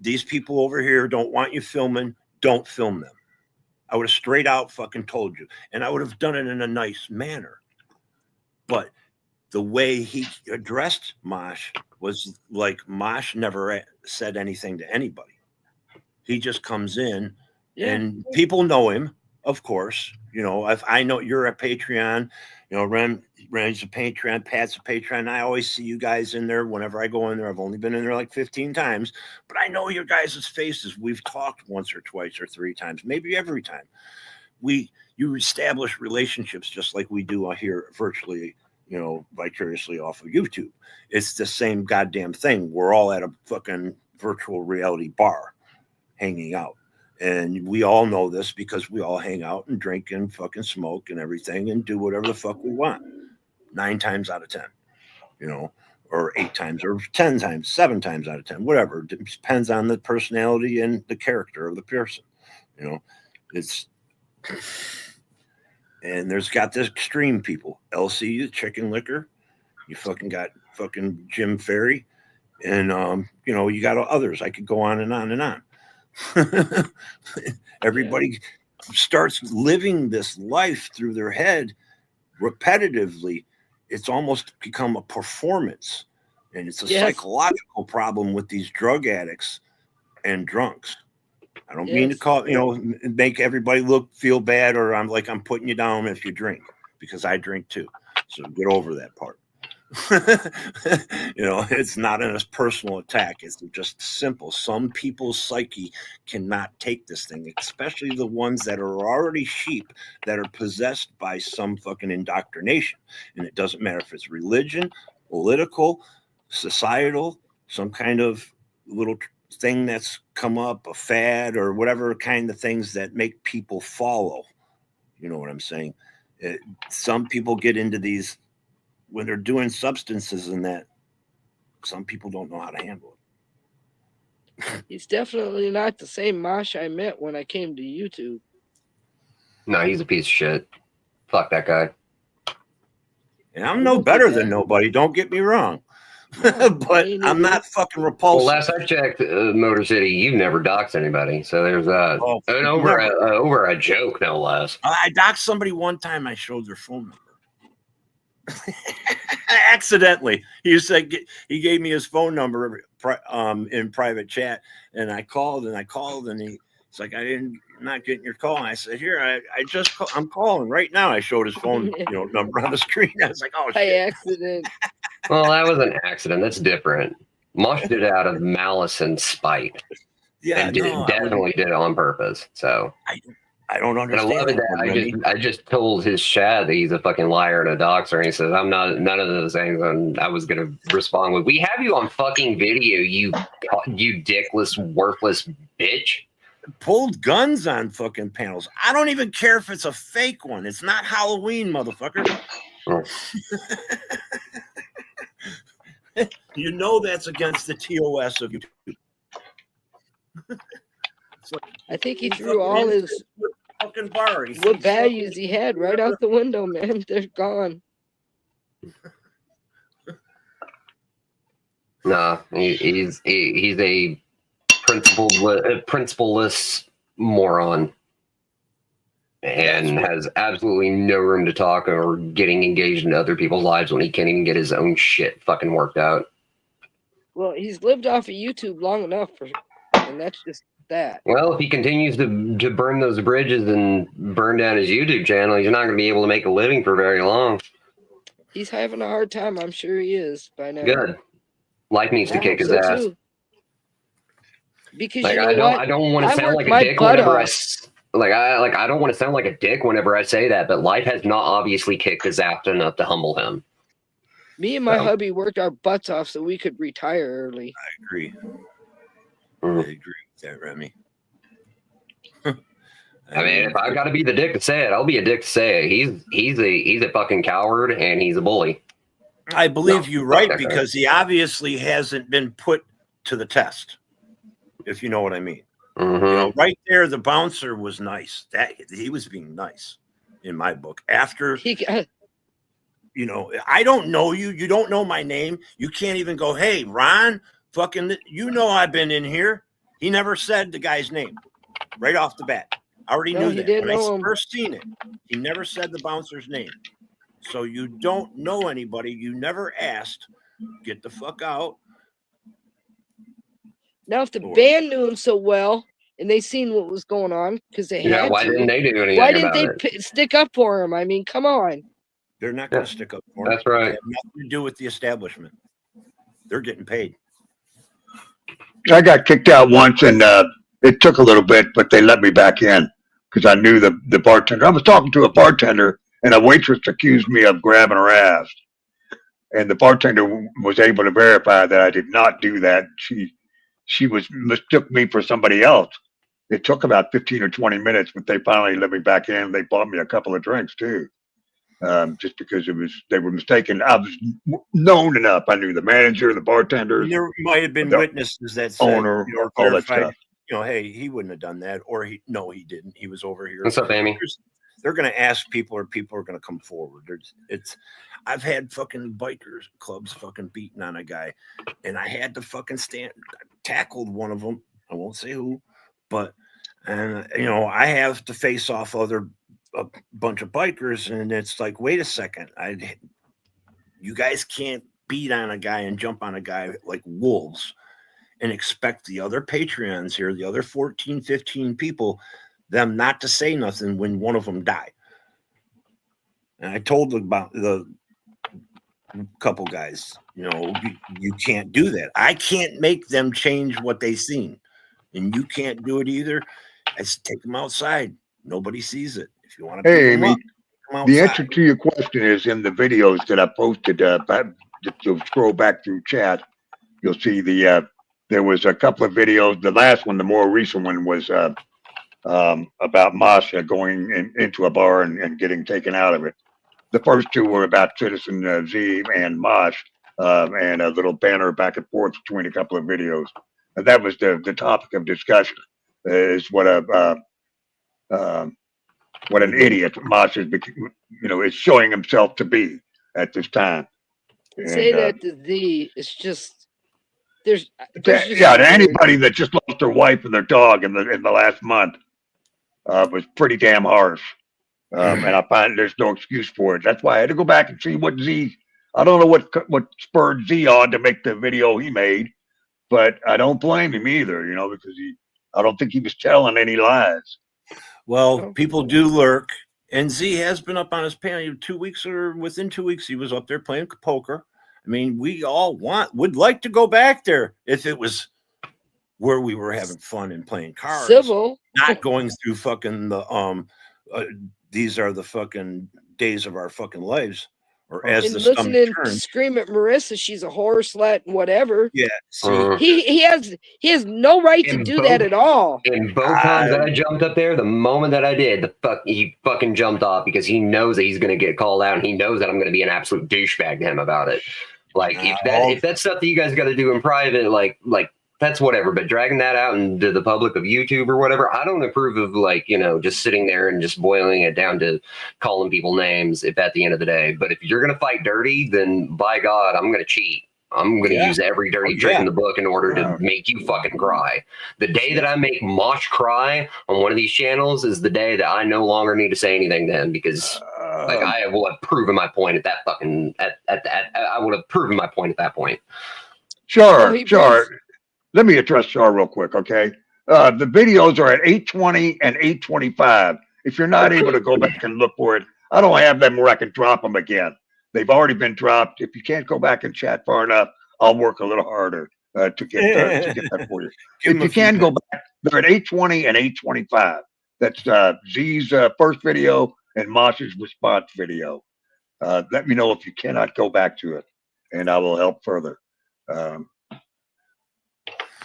these people over here don't want you filming. Don't film them. I would have straight out fucking told you. And I would have done it in a nice manner. But the way he addressed Mosh was like Mosh never said anything to anybody. He just comes in and people know him, of course. If I know you're a Patreon, Ren's a Patreon, Pat's a Patreon. I always see you guys in there whenever I go in there. I've only been in there like 15 times, but I know your guys' faces. We've talked once or twice or 3 times, maybe every time. You establish relationships just like we do here virtually, vicariously off of YouTube. It's the same goddamn thing. We're all at a fucking virtual reality bar hanging out. And we all know this because we all hang out and drink and fucking smoke and everything and do whatever the fuck we want 9 times out of 10, or 8 times or 10 times, 7 times out of 10, whatever. It depends on the personality and the character of the person. And there's got this extreme people. LC, the chicken liquor. You fucking got fucking Jim Ferry. And, you got others. I could go on and on and on. Everybody starts living this life through their head repetitively. It's almost become a performance, and it's a psychological problem with these drug addicts and drunks. I don't mean to call make everybody feel bad, or I'm putting you down if you drink, because I drink too. So get over that part. It's not a personal attack. It's just simple. Some people's psyche cannot take this thing, especially the ones that are already sheep that are possessed by some fucking indoctrination. And it doesn't matter if it's religion, political, societal, some kind of little thing that's come up, a fad, or whatever kind of things that make people follow. You know what I'm saying? Some people get into these when they're doing substances, and that some people don't know how to handle it. He's definitely not the same Mosh I met when I came to YouTube. No, he's a piece of shit. Fuck that guy. And I'm no better than nobody, don't get me wrong. But I'm not fucking repulsive. Well, last I checked, Motor City, you've never doxed anybody. So there's and over a joke, no less. I doxed somebody one time. I showed their phone number. Accidentally. He gave me his phone number in private chat, and I called and he's like, I'm not getting your call. And I said, here, I'm calling right now. I showed his phone number on the screen. I was like, oh shit. By accident. Well, that was an accident. That's different. Mosh did it out of malice and spite. Yeah, and definitely did it on purpose. So I don't understand. And I love it that I just told his Shad that he's a fucking liar and a doxer, and he says, I'm not none of those things. And I was gonna respond with, we have you on fucking video, you dickless, worthless bitch. Pulled guns on fucking panels. I don't even care if it's a fake one. It's not Halloween, motherfucker. That's against the TOS of YouTube. I think he threw all his fucking bar. What values he had right out the window, man. They're gone. Nah, he's a principleless moron, and has absolutely no room to talk or getting engaged into other people's lives when he can't even get his own shit fucking worked out. Well, he's lived off of YouTube long enough, and that's just that. Well, if he continues to burn those bridges and burn down his YouTube channel, he's not going to be able to make a living for very long. He's having a hard time. I'm sure he is by now. Good. Life needs to kick his ass. Too. Because like, you know I don't want to sound like a dick whenever I don't want to sound like a dick whenever I say that, but life has not obviously kicked his ass enough to humble him. Me and my hubby worked our butts off so we could retire early. I agree. I agree with that, Remy. I mean, if I've got to be the dick to say it, I'll be a dick to say it. He's a fucking coward and he's a bully. I believe you're right, because he obviously hasn't been put to the test, if you know what I mean. Mm-hmm. You know, right there, the bouncer was nice. That he was being nice in my book. After you know, I don't know you. You don't know my name. You can't even go, hey, Ron, fucking, you know I've been in here. He never said the guy's name right off the bat. I already knew that. When I first seen it, he never said the bouncer's name. So you don't know anybody. You never asked. Get the fuck out. Now, if the band knew him so well and they seen what was going on, because they had why didn't they do anything? Why didn't they stick up for him? I mean, come on. They're not going to stick up for him. That's right. They have nothing to do with the establishment. They're getting paid. I got kicked out once, and it took a little bit, but they let me back in because I knew the bartender. I was talking to a bartender, and a waitress accused me of grabbing her ass. And the bartender was able to verify that I did not do that. She mistook me for somebody else. It took about 15 or 20 minutes, but they finally let me back in. They bought me a couple of drinks too. Just because they were mistaken. I was known enough. I knew the manager, the bartender. There might have been witnesses that said, owner, all that stuff. You know, hey, he wouldn't have done that, or he didn't. He was over here. What's up, Amy? They're going to ask people, or people are going to come forward. I've had fucking bikers clubs fucking beating on a guy, and I had to fucking tackled one of them. I won't say who, but you know, I have to face off a bunch of bikers, and it's like, wait a second, you guys can't beat on a guy and jump on a guy like wolves and expect the other Patreons here, the other 14, 15 people, them not to say nothing when one of them died. And I told about the couple guys, you know, you can't do that. I can't make them change what they've seen, and you can't do it either. I said, take them outside. Nobody sees it. If you want to, hey, Amy, the answer to your question is in the videos that I posted. You'll scroll back through chat. You'll see there was a couple of videos. The last one, the more recent one, was about Masha going into a bar and getting taken out of it. The first two were about Citizen Z and Mosh, and a little banner back and forth between a couple of videos. And that was the topic of discussion. Is what an idiot Mosh is, is showing himself to be at this time. Say that to Z. It's just there's to anybody that just lost their wife and their dog in the last month was pretty damn harsh. And I find there's no excuse for it. That's why I had to go back and see what Z. I don't know what spurred Z on to make the video he made, but I don't blame him either. Because I don't think he was telling any lies. Well, people do lurk, and Z has been up on his panel 2 weeks, or within 2 weeks, he was up there playing poker. I mean, we all would like to go back there if it was where we were having fun and playing cards, civil, not going through fucking the these are the fucking days of our fucking lives, or as and the stomach turns. Scream at Marissa, she's a whore slut, whatever. Yeah, see, he has no right to do that at all. And both times that I jumped up there, the moment that I did, he fucking jumped off because he knows that he's going to get called out, and he knows that I'm going to be an absolute douchebag to him about it. Like if that's stuff that you guys got to do in private, like that's whatever. But dragging that out into the public of YouTube or whatever, I don't approve of just sitting there and just boiling it down to calling people names. If at the end of the day, but if you're gonna fight dirty, then by God, I'm gonna cheat. I'm going to Yeah. use every dirty Oh, trick yeah. in the book in order to make you fucking cry. The day that I make Mosh cry on one of these channels is the day that I no longer need to say anything then, because like I will have proven my point at that fucking I would have proven my point at that point. Char, Well, he Char, let me address Char real quick, okay? The videos are at 820 and 825. If you're not able to go back and look for it, I don't have them where I can drop them again. They've already been dropped. If you can't go back and chat far enough, I'll work a little harder to get that for you. Give If him you a few can go minutes. back, they're at 820 and 825. That's Z's first video and Mosh's response video. Let me know if you cannot go back to it, and I will help further.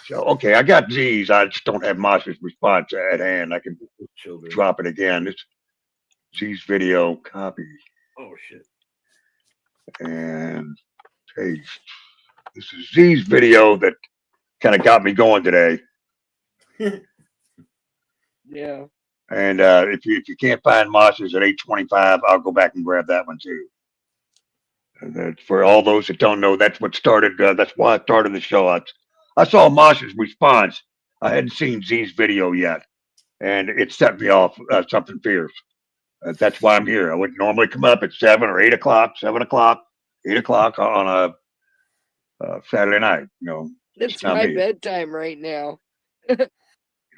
So, okay, I got Z's. I just don't have Mosh's response at hand. I can Children. drop it again. It's Z's video, copy, Oh shit. and paste. This is Z's video that kind of got me going today. Yeah. And if you can't find Mosh's at 825, I'll go back and grab that one too. And that's for all those that don't know, that's what started. That's why I started the show. I saw Mosh's response. I hadn't seen Z's video yet, and it set me off something fierce. That's why I'm here. I would normally come up at 7 or 8 o'clock, 7 o'clock, 8 o'clock on a Saturday night. You know, It's not my me. bedtime right now. You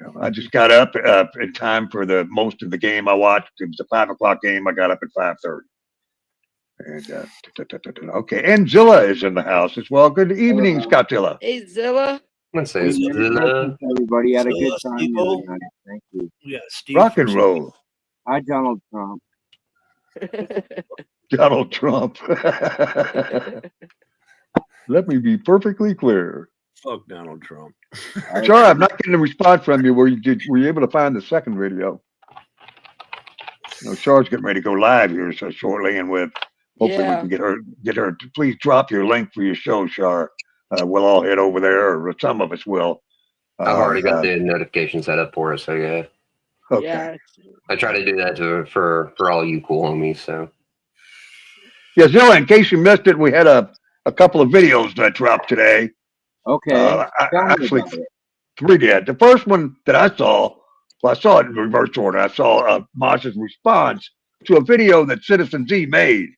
know, I just got up in time for the most of the game I watched. It was a 5 o'clock game. I got up at 5:30. And okay, and Zilla is in the house as well. Good evening, Scottilla. Hey, Zilla. Let's say Everybody had a good So, time Steve-O? the other night. Thank you. Yeah, Steve. Rock and roll. Hi, Donald Trump. Donald Trump. Let me be perfectly clear. Fuck Donald Trump. Sorry, I'm not getting a response from you. Were you able to find the second video? You know, Char's getting ready to go live here so shortly, and with hopefully we can get her. Please drop your link for your show, Char. We'll all head over there, or some of us will. I've already got the notification set up for us, so yeah. Okay. Yeah. I try to do that for all you cool homies. So Yeah, Zilla, in case you missed it, we had a couple of videos that dropped today. Okay. Actually, 3 did. The first one that I saw, well, I saw it in reverse order. I saw Mosh's response to a video that Citizen Z made.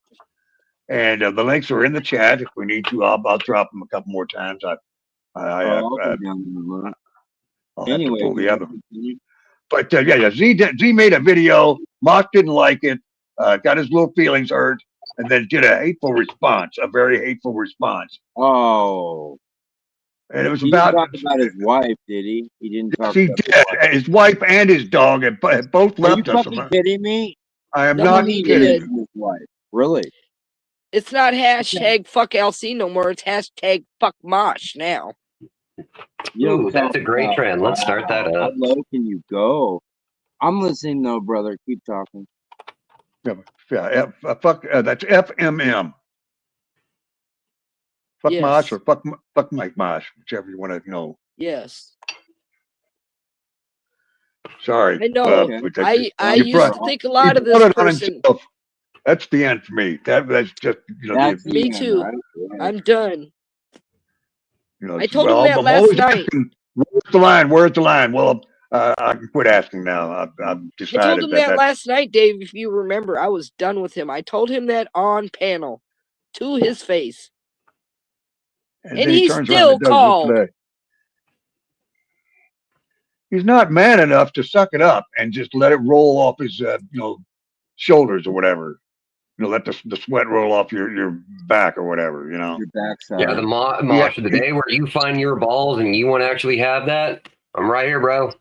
And the links are in the chat. If we need to, I'll drop them a couple more times. I'll have to pull the other one. But yeah, Z made a video. Mosh didn't like it, got his little feelings hurt, and then did a hateful response, a very hateful response. Oh. And it was He about didn't talk about his wife, did he? He didn't talk he about did. His wife and his dog had both Are you left us. fucking kidding me? I am No, not he kidding. did. His wife. Really? It's not hashtag fuck LC no more. It's hashtag fuck Mosh now. You don't ooh, that's talk a great about- trend. Let's start that How up. low can you go? I'm listening though, brother. Keep talking. Yeah, fuck. That's FMM. Fuck Yes. Mosh or fuck Mike Mosh, whichever you want to know. Yes. Sorry. I know. but that's- I you used brought- to think a lot he of this brought it on person. himself. That's the end for me. That's just That's the, the Me end, too. right? I'm done. I told him that I'm last always night. asking, where's the line? Where's the line? Well, I can quit asking now. I've I told decided him that that. last night, Dave, if you remember. I was done with him. I told him that on panel to his face. And and then he turns around still and does this called. today. He's not man enough to suck it up and just let it roll off his, shoulders or whatever. Let the sweat roll off your back or whatever. Your backside. Yeah, the Mosh of the day where you find your balls and you want to actually have that. I'm right here, bro.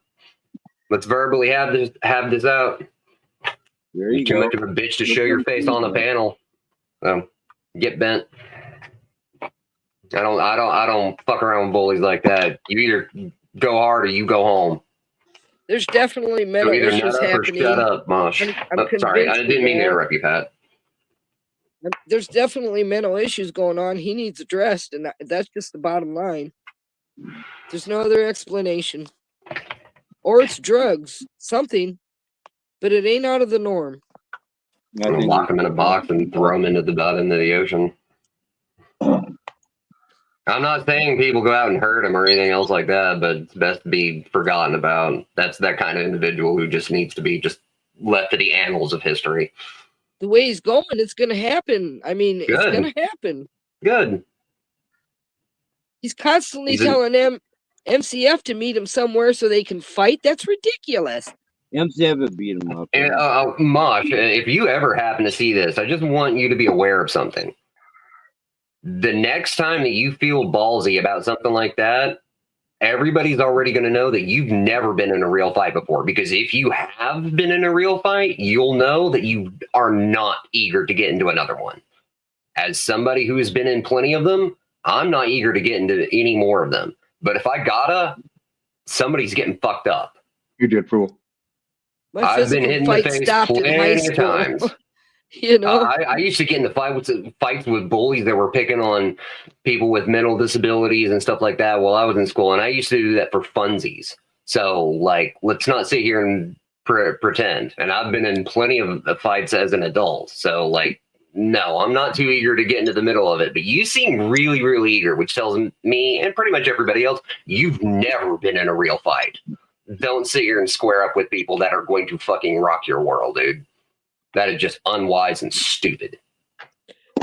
Let's verbally have this out. There You're you too go. much of a bitch to show your face on the panel. So get bent. I don't fuck around with bullies like that. You either go hard or you go home. There's definitely So mental either issues nut up or happening. shut up, Mosh. I'm Sorry, I convinced didn't mean to of that. interrupt you, Pat. There's definitely mental issues going on. He needs addressed, and that's just the bottom line. There's no other explanation. Or it's drugs, something, but it ain't out of the norm. I I'm gonna think lock him in a box and throw him into the ocean. I'm not saying people go out and hurt him or anything else like that, but it's best to be forgotten about. That's that kind of individual who just needs to be just left to the annals of history. The way he's going, it's going to happen. I mean, it's Good. going to happen. Good. He's constantly He's a- telling them MCF to meet him somewhere so they can fight. That's ridiculous. MCF would beat him up. And, Mosh, if you ever happen to see this, I just want you to be aware of something. The next time that you feel ballsy about something like that, everybody's already going to know that you've never been in a real fight before. Because if you have been in a real fight, you'll know that you are not eager to get into another one. As somebody who has been in plenty of them, I'm not eager to get into any more of them. But if I gotta, somebody's getting fucked up. You did, fool. My I've been physical hit in the fight face stopped in high plenty of school. times. You know, I used to get into fights with bullies that were picking on people with mental disabilities and stuff like that while I was in school, and I used to do that for funsies. So, like, let's not sit here and pretend. And I've been in plenty of fights as an adult. So, like, no, I'm not too eager to get into the middle of it. But you seem really, really eager, which tells me and pretty much everybody else you've never been in a real fight. Don't sit here and square up with people that are going to fucking rock your world, dude. That is just unwise and stupid.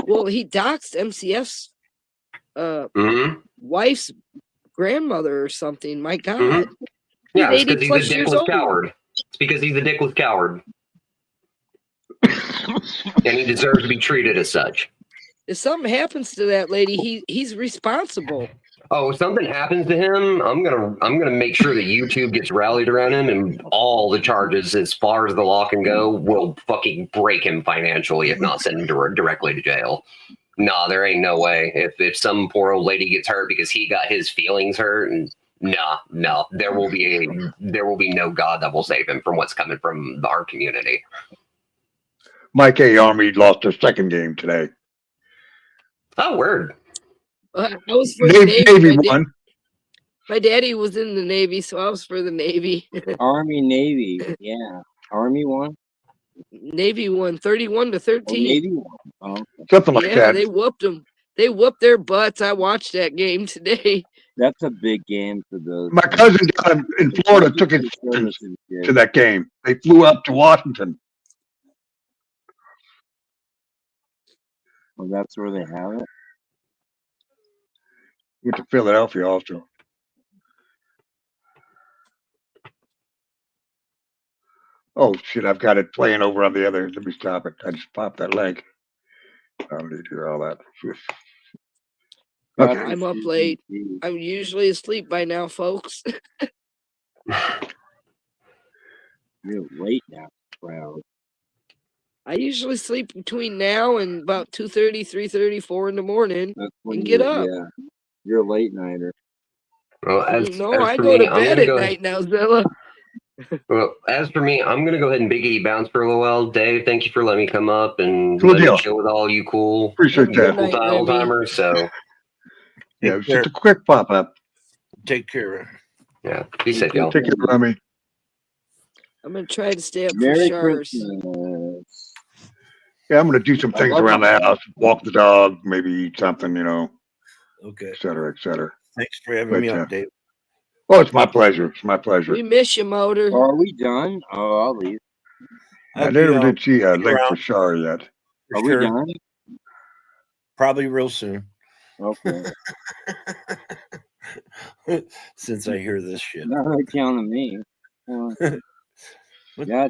well, he doxed MCF's Mm-hmm. wife's grandmother or something. My God. Mhm. Yeah, He's it's because 80 plus he's a years dickless old. coward. It's because he's a dickless coward. And he deserves to be treated as such. If something happens to that lady, he's responsible. Oh, if something happens to him, I'm gonna make sure that YouTube gets rallied around him, and all the charges, as far as the law can go, will fucking break him financially, if not send him directly to jail. Nah, there ain't no way. If some poor old lady gets hurt because he got his feelings hurt, and no, there will be no God that will save him from what's coming from our community. Mike A. Army lost their second game today. Oh, word. I was for the Navy, Navy. won. My daddy was in the Navy, so I was for the Navy. Army, Navy. Yeah. Army won? Navy won 31 to Oh, 13. Navy won. Oh, okay. Something like Yeah, that. they whooped them. They whooped their butts. I watched that game today. That's a big game for the. My cousin down in Florida took his sons to that game. They flew up to Washington. Well, that's where they have it. Went to Philadelphia also. Oh shit! I've got it playing over on the other. Let me stop it. I just popped that link. I don't need to hear all that. Okay. I'm up late. I'm usually asleep by now, folks. You're late now, crowd. I usually sleep between now and about 2:30, 3:30, 4 in the morning. That's when And get you- up. Yeah, you're a late nighter. Well, as I for go me, to I'm bed gonna at go. night now, Zilla. Well, as for me, I'm gonna go ahead and biggity bounce for a little while. Dave, thank you for letting me come up and Cool let me deal. chill with all you cool Appreciate Good that. night, old Remy. timers. So Yeah, it was just a quick pop up. Take care. yeah, be safe, y'all. Take care, Remy. I'm gonna try to stay up for Merry showers. Christmas. Yeah, I'm gonna do some things around the house. Walk the dog, maybe eat something, Okay. et cetera, et cetera. Thanks for having me But, on, Dave. Oh, it's my pleasure. It's my pleasure. We miss you, Motor. Oh, are we done? Oh, I'll leave. I I'll be never on did see a stick link around. for Shar yet. for Are we sure. done? Probably real soon. Okay. Since I hear this shit. Not counting me. God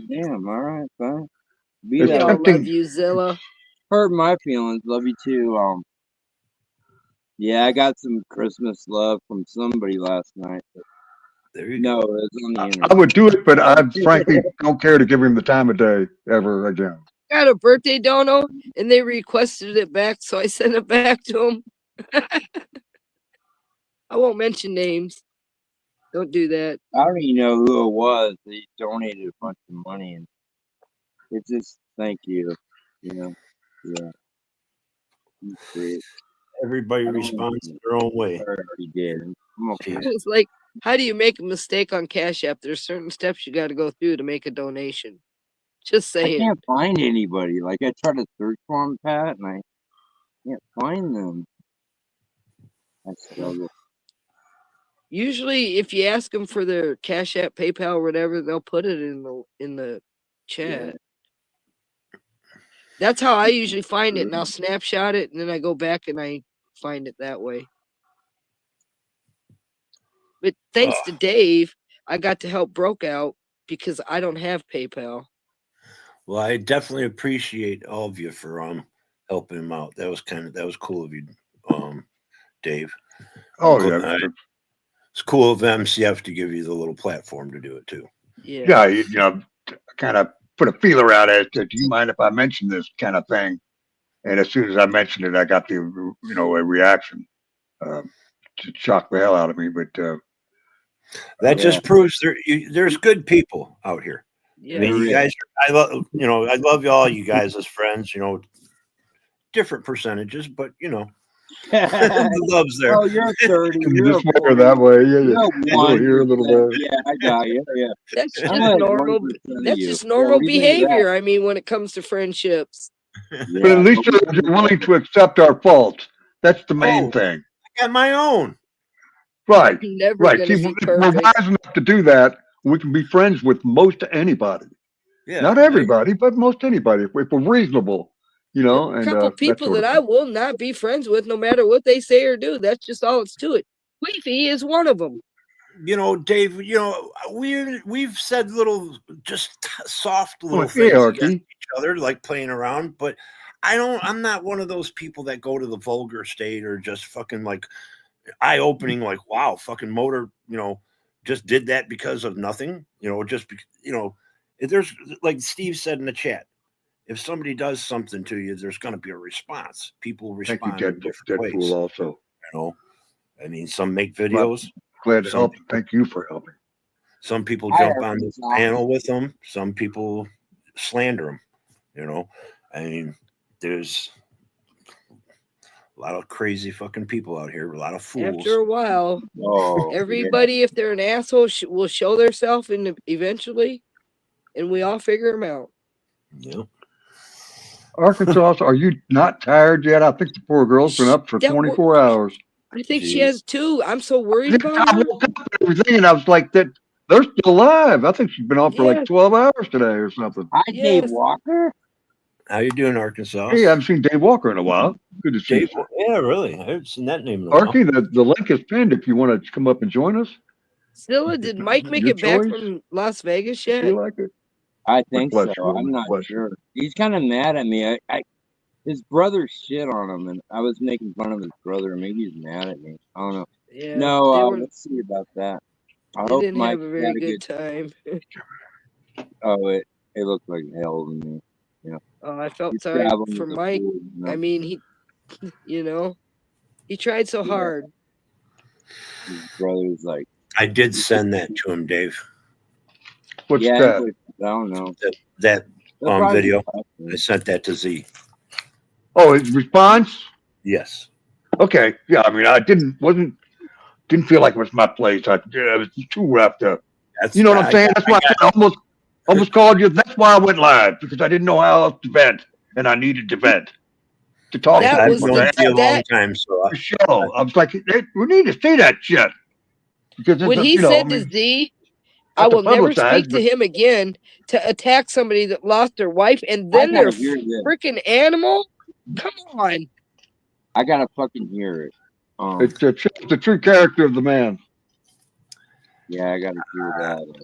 damn. All right, fine. Be It's We all that. tempting. love you, Zilla. Hurt my feelings. Love you too. Yeah, I got some Christmas love from somebody last night. There you No, go. it was on the I internet. would do it, but I frankly don't care to give him the time of day ever again. Got a birthday dono, and they requested it back, so I sent it back to them. I won't mention names. Don't do that. I don't even know who it was. They donated a bunch of money, and it's just thank you. Yeah. He's great. Everybody I don't responds know. their own way. I already did. I'm okay. It's like, how do you make a mistake on Cash App? There's certain steps you got to go through to make a donation. Just I saying. can't find anybody. Like I tried to search for them, Pat, and I can't find them. I struggle. Usually, if you ask them for their Cash App, PayPal, or whatever, they'll put it in the chat. That's how I usually find it, and I'll snapshot it, and then I go back and I find it that way. But thanks to Dave, I got to help Broke out because I don't have PayPal. Well, I definitely appreciate all of you for helping him out. That was cool of you, Dave. Oh Cool. yeah, It's cool of MCF to give you the little platform to do it too. Yeah. yeah. You know, kind of put a feeler out as to, do you mind if I mention this kind of thing? And as soon as I mentioned it, I got the a reaction to shock the hell out of me. But that just proves there's good people out here. Yeah. I mean, you guys, I love all you guys as friends. Different percentages, but the love's there. Oh, you're 30. you You're just a wear that way, yeah, You're yeah. a A little here, a 1%. little there. Yeah, I got you. Yeah. That's just I'm like normal. 1% of That's you. just Yeah, normal what do you think of that? behavior. I mean, when it comes to friendships. But Yeah, at least but you're willing to accept our faults. That's the main Oh. thing. I got my own. Right, I'm never right. gonna See, be if we're perfect. wise enough to do that, we can be friends with most anybody. Yeah, Not everybody, but most anybody. If we're reasonable, There's a and couple that people sort that of I thing. will not be friends with, no matter what they say or do. That's just all it's to it. Queefy is one of them. Dave. We've said little, just soft little Well, things yeah, against Archie. each other, like playing around. But I'm not one of those people that go to the vulgar state or just fucking like eye-opening. Like, wow, fucking Motor, just did that because of nothing. If there's, like Steve said in the chat, if somebody does something to you, there's going to be a response. People Thank you, respond in different Deadpool, ways. also. I mean, some make videos. Glad to Some help. Thank you for helping. Some people I jump heard on the this now. panel with them. Some people slander them. I mean, there's a lot of crazy fucking people out here. A lot of fools. After a while, Oh, everybody, if they're an asshole, will show themselves eventually, and we all figure them out. Yeah. Arkansas, are you not tired yet? I think the poor girl's been up for That 24 hours. I think she Jeez. has two. I'm so worried about I her. woke up and everything, and I was like, that they're still alive. I think she's been on for Yeah. like 12 hours today or something. Hi, Dave Yes. Walker. How you doing, Arkansas? Hey, I haven't seen Dave Walker in a while. Good to see Dave, you. yeah, really. I haven't seen that name in a while. Archie, the link is pinned if you want to come up and join us. Scylla, did Mike make Your it back choice. from Las Vegas If yet? you like it. I think bless so. you, I'm not bless you. sure. He's kind of mad at me. His brother shit on him, and I was making fun of his brother. Maybe he's mad at me. I don't know. Yeah. No, they, were, let's see about that. I they hope didn't Mike have a very had a good time. Oh, it looked like hell to me. Oh, I felt He's sorry traveling for with a Mike. fool, I mean, he tried so hard. his brother's like, I did send that to him, Dave. What's yeah, that? I don't know. That They'll probably video. be talking. I sent that to Z. Oh, his response? Yes. Okay. Yeah, I mean, I didn't feel like it was my place. It was too rough to, That's you know what I'm saying? That's why I almost called you. That's why I went live, because I didn't know how else to vent, and I needed to vent to talk That to I've was people. known the- you a long that- time, so The show. I was like, hey, we need to see that shit. Because it's What a- he you know, said I to mean, Z, not I to will never publicize, speak to him again to attack somebody that lost their wife and then I their gotta hear this. freaking animal. Come on. I gotta fucking hear it. it's the true character of the man. Yeah, I gotta hear that.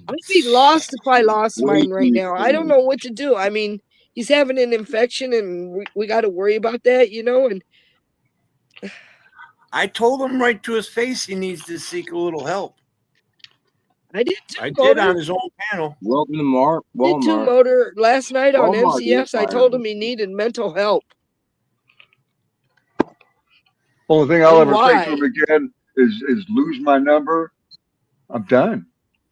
I'd be lost if I lost What do mine right you now. I don't think? know what to do. I mean, he's having an infection and we got to worry about that, and I told him right to his face he needs to seek a little help. I did too. I did Motor. on his own panel. Welcome to Did too, Walmart. Motor. Last night on Walmart MCFs, I is told fine. him he needed mental help. Only thing I'll And ever say to why? him again is lose my number. I'm done.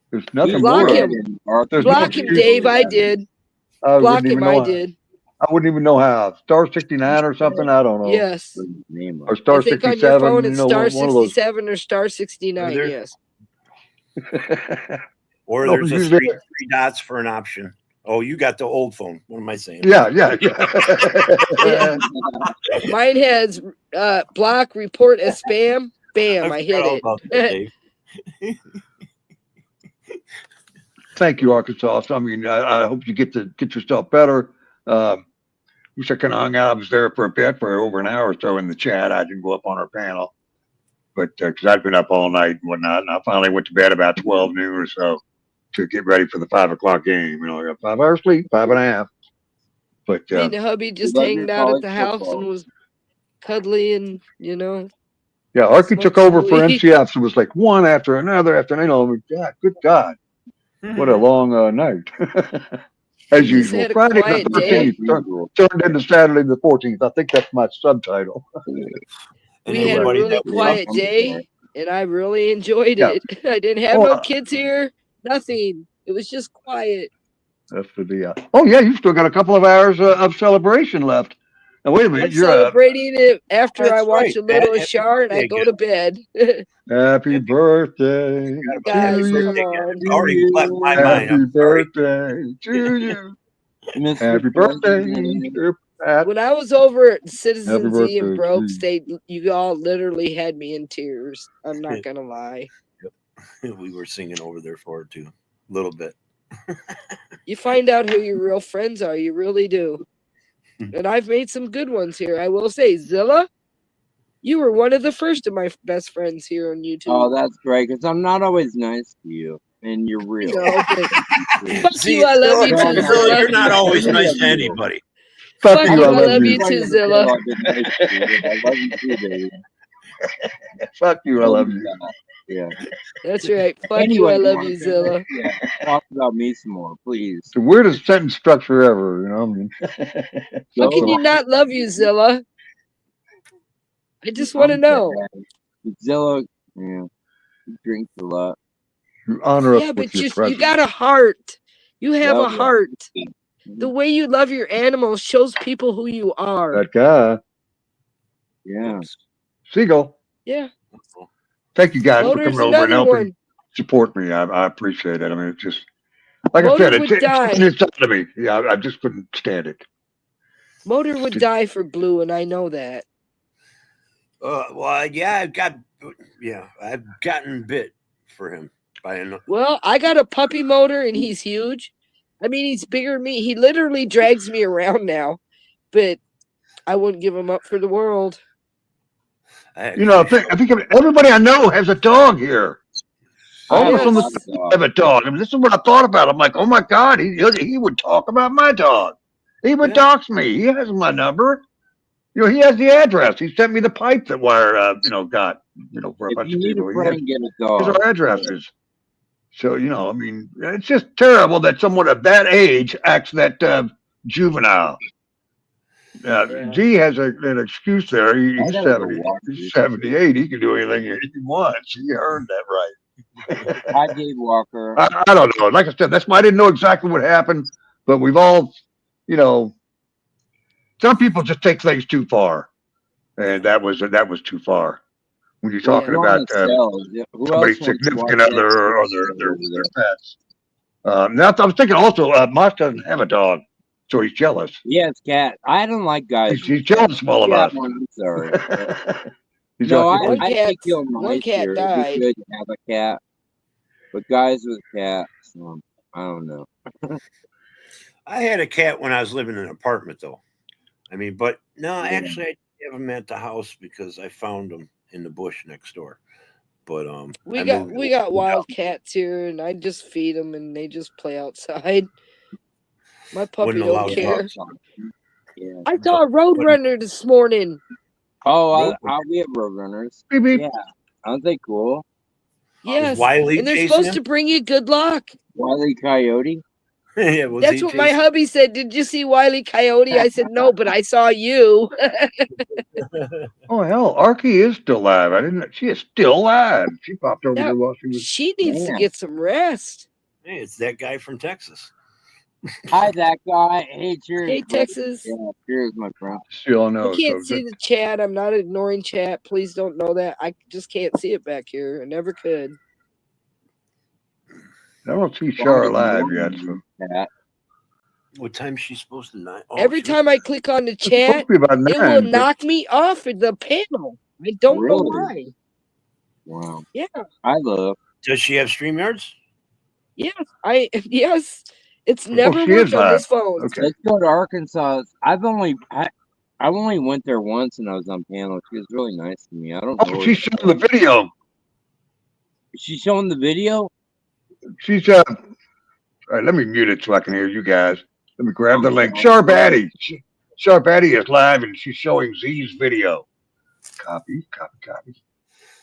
There's nothing He's Block more. dead him. in Arkansas. There's no Block him, excuse. Dave. I did. I Block wouldn't even him. I know. did. I wouldn't even know how. Star 69 or something. I don't know. Yes. Put his name Or up. Star I think on your 67. phone You it's know, star one of those. 67 or star 69. there- Yes. Or No, there's a usually- three dots for an option. Oh, you got the old phone. What am I saying? Yeah. Mine has block report as spam. Bam, I hit forgot all it. about that, Dave. Thank you, Arkansas. So, I mean, I hope you get yourself better. Wish I could have hung out. I was there for a bit, for over an hour or so in the chat. I didn't go up on our panel, but because I'd been up all night and whatnot, and I finally went to bed about 12 noon or so to get ready for the 5 o'clock game. You know, I got 5 hours sleep, 5.5. But Me and the hubby just love hanging your out at college the house football. and was cuddly and yeah, Arky took smoked over some for weed. MCF. So it was like one after another after another. Oh, God, good God, what a long night. As You just usual. had a Friday the quiet day. 13th turned into Saturday the 14th. I think that's my subtitle. And We had a everybody really that was quiet up- day, and I really enjoyed Yeah. it. I didn't have Oh, no kids here, nothing. It was just quiet. That's the deal. Oh, yeah, you still got a couple of hours of celebration left. Now, wait a minute. I'm You're celebrating it after I That's watch right, a little Pat. of Shar and I Happy go to bed. happy birthday Guys, to come you. on. It's already left my mind. Happy I'm sorry. birthday to you. Mr. Happy birthday, President. dear Pat. When I was over at Happy Citizen Z and birthday Broke to State, you all literally had me in tears. I'm not gonna lie. We were singing over there for it too, a little bit. You find out who your real friends are. You really do. And I've made some good ones here. I will say, Zilla, you were one of the first of my best friends here on YouTube. Oh, that's great, because I'm not always nice to you, and you're real. No, but fuck See, you, I love you Zilla, too, Zilla, Zilla. you're not always nice to anybody. Fuck Fuck you, I you, I love love you. you too, Zilla. I've been nice to you. I love you too, baby. Fuck you, I love you. Yeah. That's right. Fuck you, I love you, Zilla. Yeah. Talk about me some more, please. It's the weirdest sentence structure ever, you know. I mean, How can Go you not love you, Zilla? I just want to know. Zilla, yeah, he drinks a lot. you honor us Yeah, with but your you presence. got a heart. You have Love a ya. heart. The way you love your animals shows people who you are. That guy, Yeah. Seagull. Yeah. Thank you guys for Motor's coming over and another helping one. support me. I appreciate it. I mean, it's just like Motor I said, would it's die. inside of me. Yeah, I just couldn't stand it. Motor would die for Blue, and I know that. Well, yeah, I've gotten bit for him by another. Well, I got a puppy Motor, and he's huge. I mean, he's bigger than me. He literally drags me around now, but I wouldn't give him up for the world. You know, I think everybody I know has a dog here. All of us on the have a dog. I mean, this is what I thought about. I'm like, oh my God, he would talk about my dog. He would dox me. He has my number. You know, he has the address. He sent me the pipe that Wire, got, for a If bunch you of need people. a friend, get a Here's dog. our addresses. So, I mean, it's just terrible that someone of that age acts that juvenile. G has an excuse there. He's I gotta go 70. walk He's this. 78. He can do anything he wants. He earned that right. Hi, Dave Walker. I don't know. Like I said, that's why I didn't know exactly what happened. But we've all, some people just take things too far, and that was too far. When you're talking about somebody's significant other or their pets. Now I was thinking also, Mosh doesn't have a dog, so he's jealous. Yeah, it's cat. I don't like guys. He's jealous of all of us. I'm sorry. He's No, like, I think you'll one nice cat here. died. It'd be good to have a cat. But guys with cats, I don't know. I had a cat when I was living in an apartment, though. I mean, but no, actually, I have him at the house because I found him in the bush next door. But we got wild cats here, and I just feed them, and they just play outside. My puppy don't care. Yeah. I saw a roadrunner this morning. Oh, we have roadrunners. Beep, beep. Yeah, aren't they cool? Yes, Wiley and they're chasing supposed him? to bring you good luck. Wiley Coyote. Yeah, was That's he what my chasing- hubby said. Did you see Wiley Coyote? I said no, but I saw you. Oh hell, Arky is still alive. I didn't. She is still alive. She popped over there while she was. She needs to get some rest. Hey, it's that guy from Texas. Hi, that guy. Hey, cheers. Hey, brother. Texas. Yeah, cheers, my friend. Still no. You can't see the chat. I'm not ignoring chat. Please don't know that. I just can't see it back here. I never could. I don't see Char alive yet. So. What time is she supposed to not? Oh, Every she was- time I click on the It's supposed chat, to be about it will 9, but knock me off of the panel. I don't know Really? why. Wow. Yeah. I love. Does she have StreamYards? Yes, yes. It's oh, never she is worked on live. this phone. Okay. Let's go to Arkansas. I only went there once and I was on panel. She was really nice to me. I don't know Oh, her. she's showing the video. Is she showing the video? She's all right, let me mute it so I can hear you guys. Let me grab the link. sorry. Sharbaddy. Sharbaddy is live and she's showing Z's video. Copy.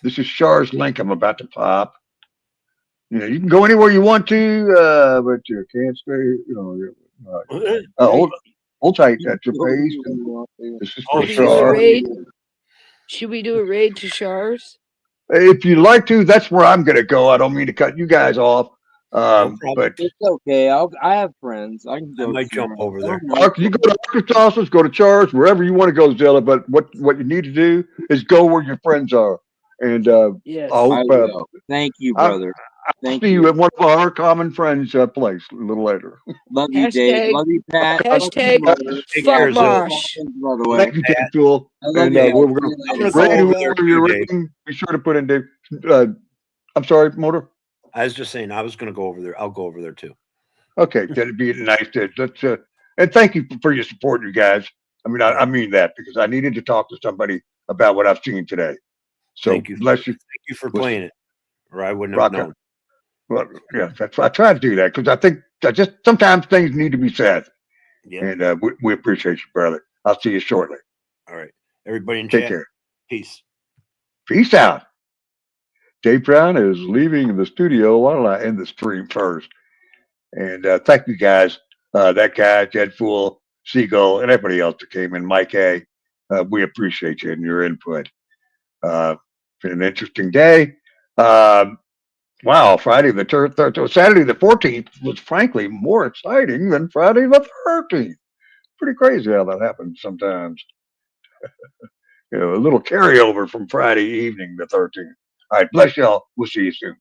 This is Char's link I'm about to pop. You know, you can go anywhere you want to, but you can't stay, hold tight at your pace. And this is Oh, for she's Do a Char. raid? Should we do a raid to Shars? If you like to, that's where I'm gonna go. I don't mean to cut you guys off. problem. But It's okay. I have friends. I can I go. might jump over there. You go to Arkansas, go to Charles, wherever you want to go, Zilla. But what you need to do is go where your friends are. And Yes. I hope I will. Thank you, brother. I'll see you at one of our common friends' place a little later. Love you, Dave. Hashtag- Love you, Pat. Hashtag Love you, Take fuck care, Zilla. Mosh. by the way. Thank you, Dave Tool. I love And you. we're See gonna you I'm later. gonna go raid over there whoever you're too, Dave. raiding. Be sure to put in Dave. I'm sorry, Motor. I was just saying I was going to go over there. I'll go over there too. Okay, that'd be nice to let's and thank you for your support, you guys. I mean, I mean that because I needed to talk to somebody about what I've seen today. So Thank you. bless you. Thank you for What's- playing it, or I wouldn't Rock have known. Well, yeah, that's I try to do that because I think that just sometimes things need to be said, Yeah. and we appreciate you, brother. I'll see you shortly. All right. Everybody in Take chat. care. Peace. Peace out. Dave Brown is leaving the studio. Why don't I end the stream first? And thank you guys. That guy, Jed Fool, Seagull, and everybody else that came in. Mike A. We appreciate you and your input. Been an interesting day. Wow, Saturday the 14th was frankly more exciting than Friday the 13th. Pretty crazy how that happens sometimes. A little carryover from Friday evening the 13th. All right, bless y'all. We'll see you soon.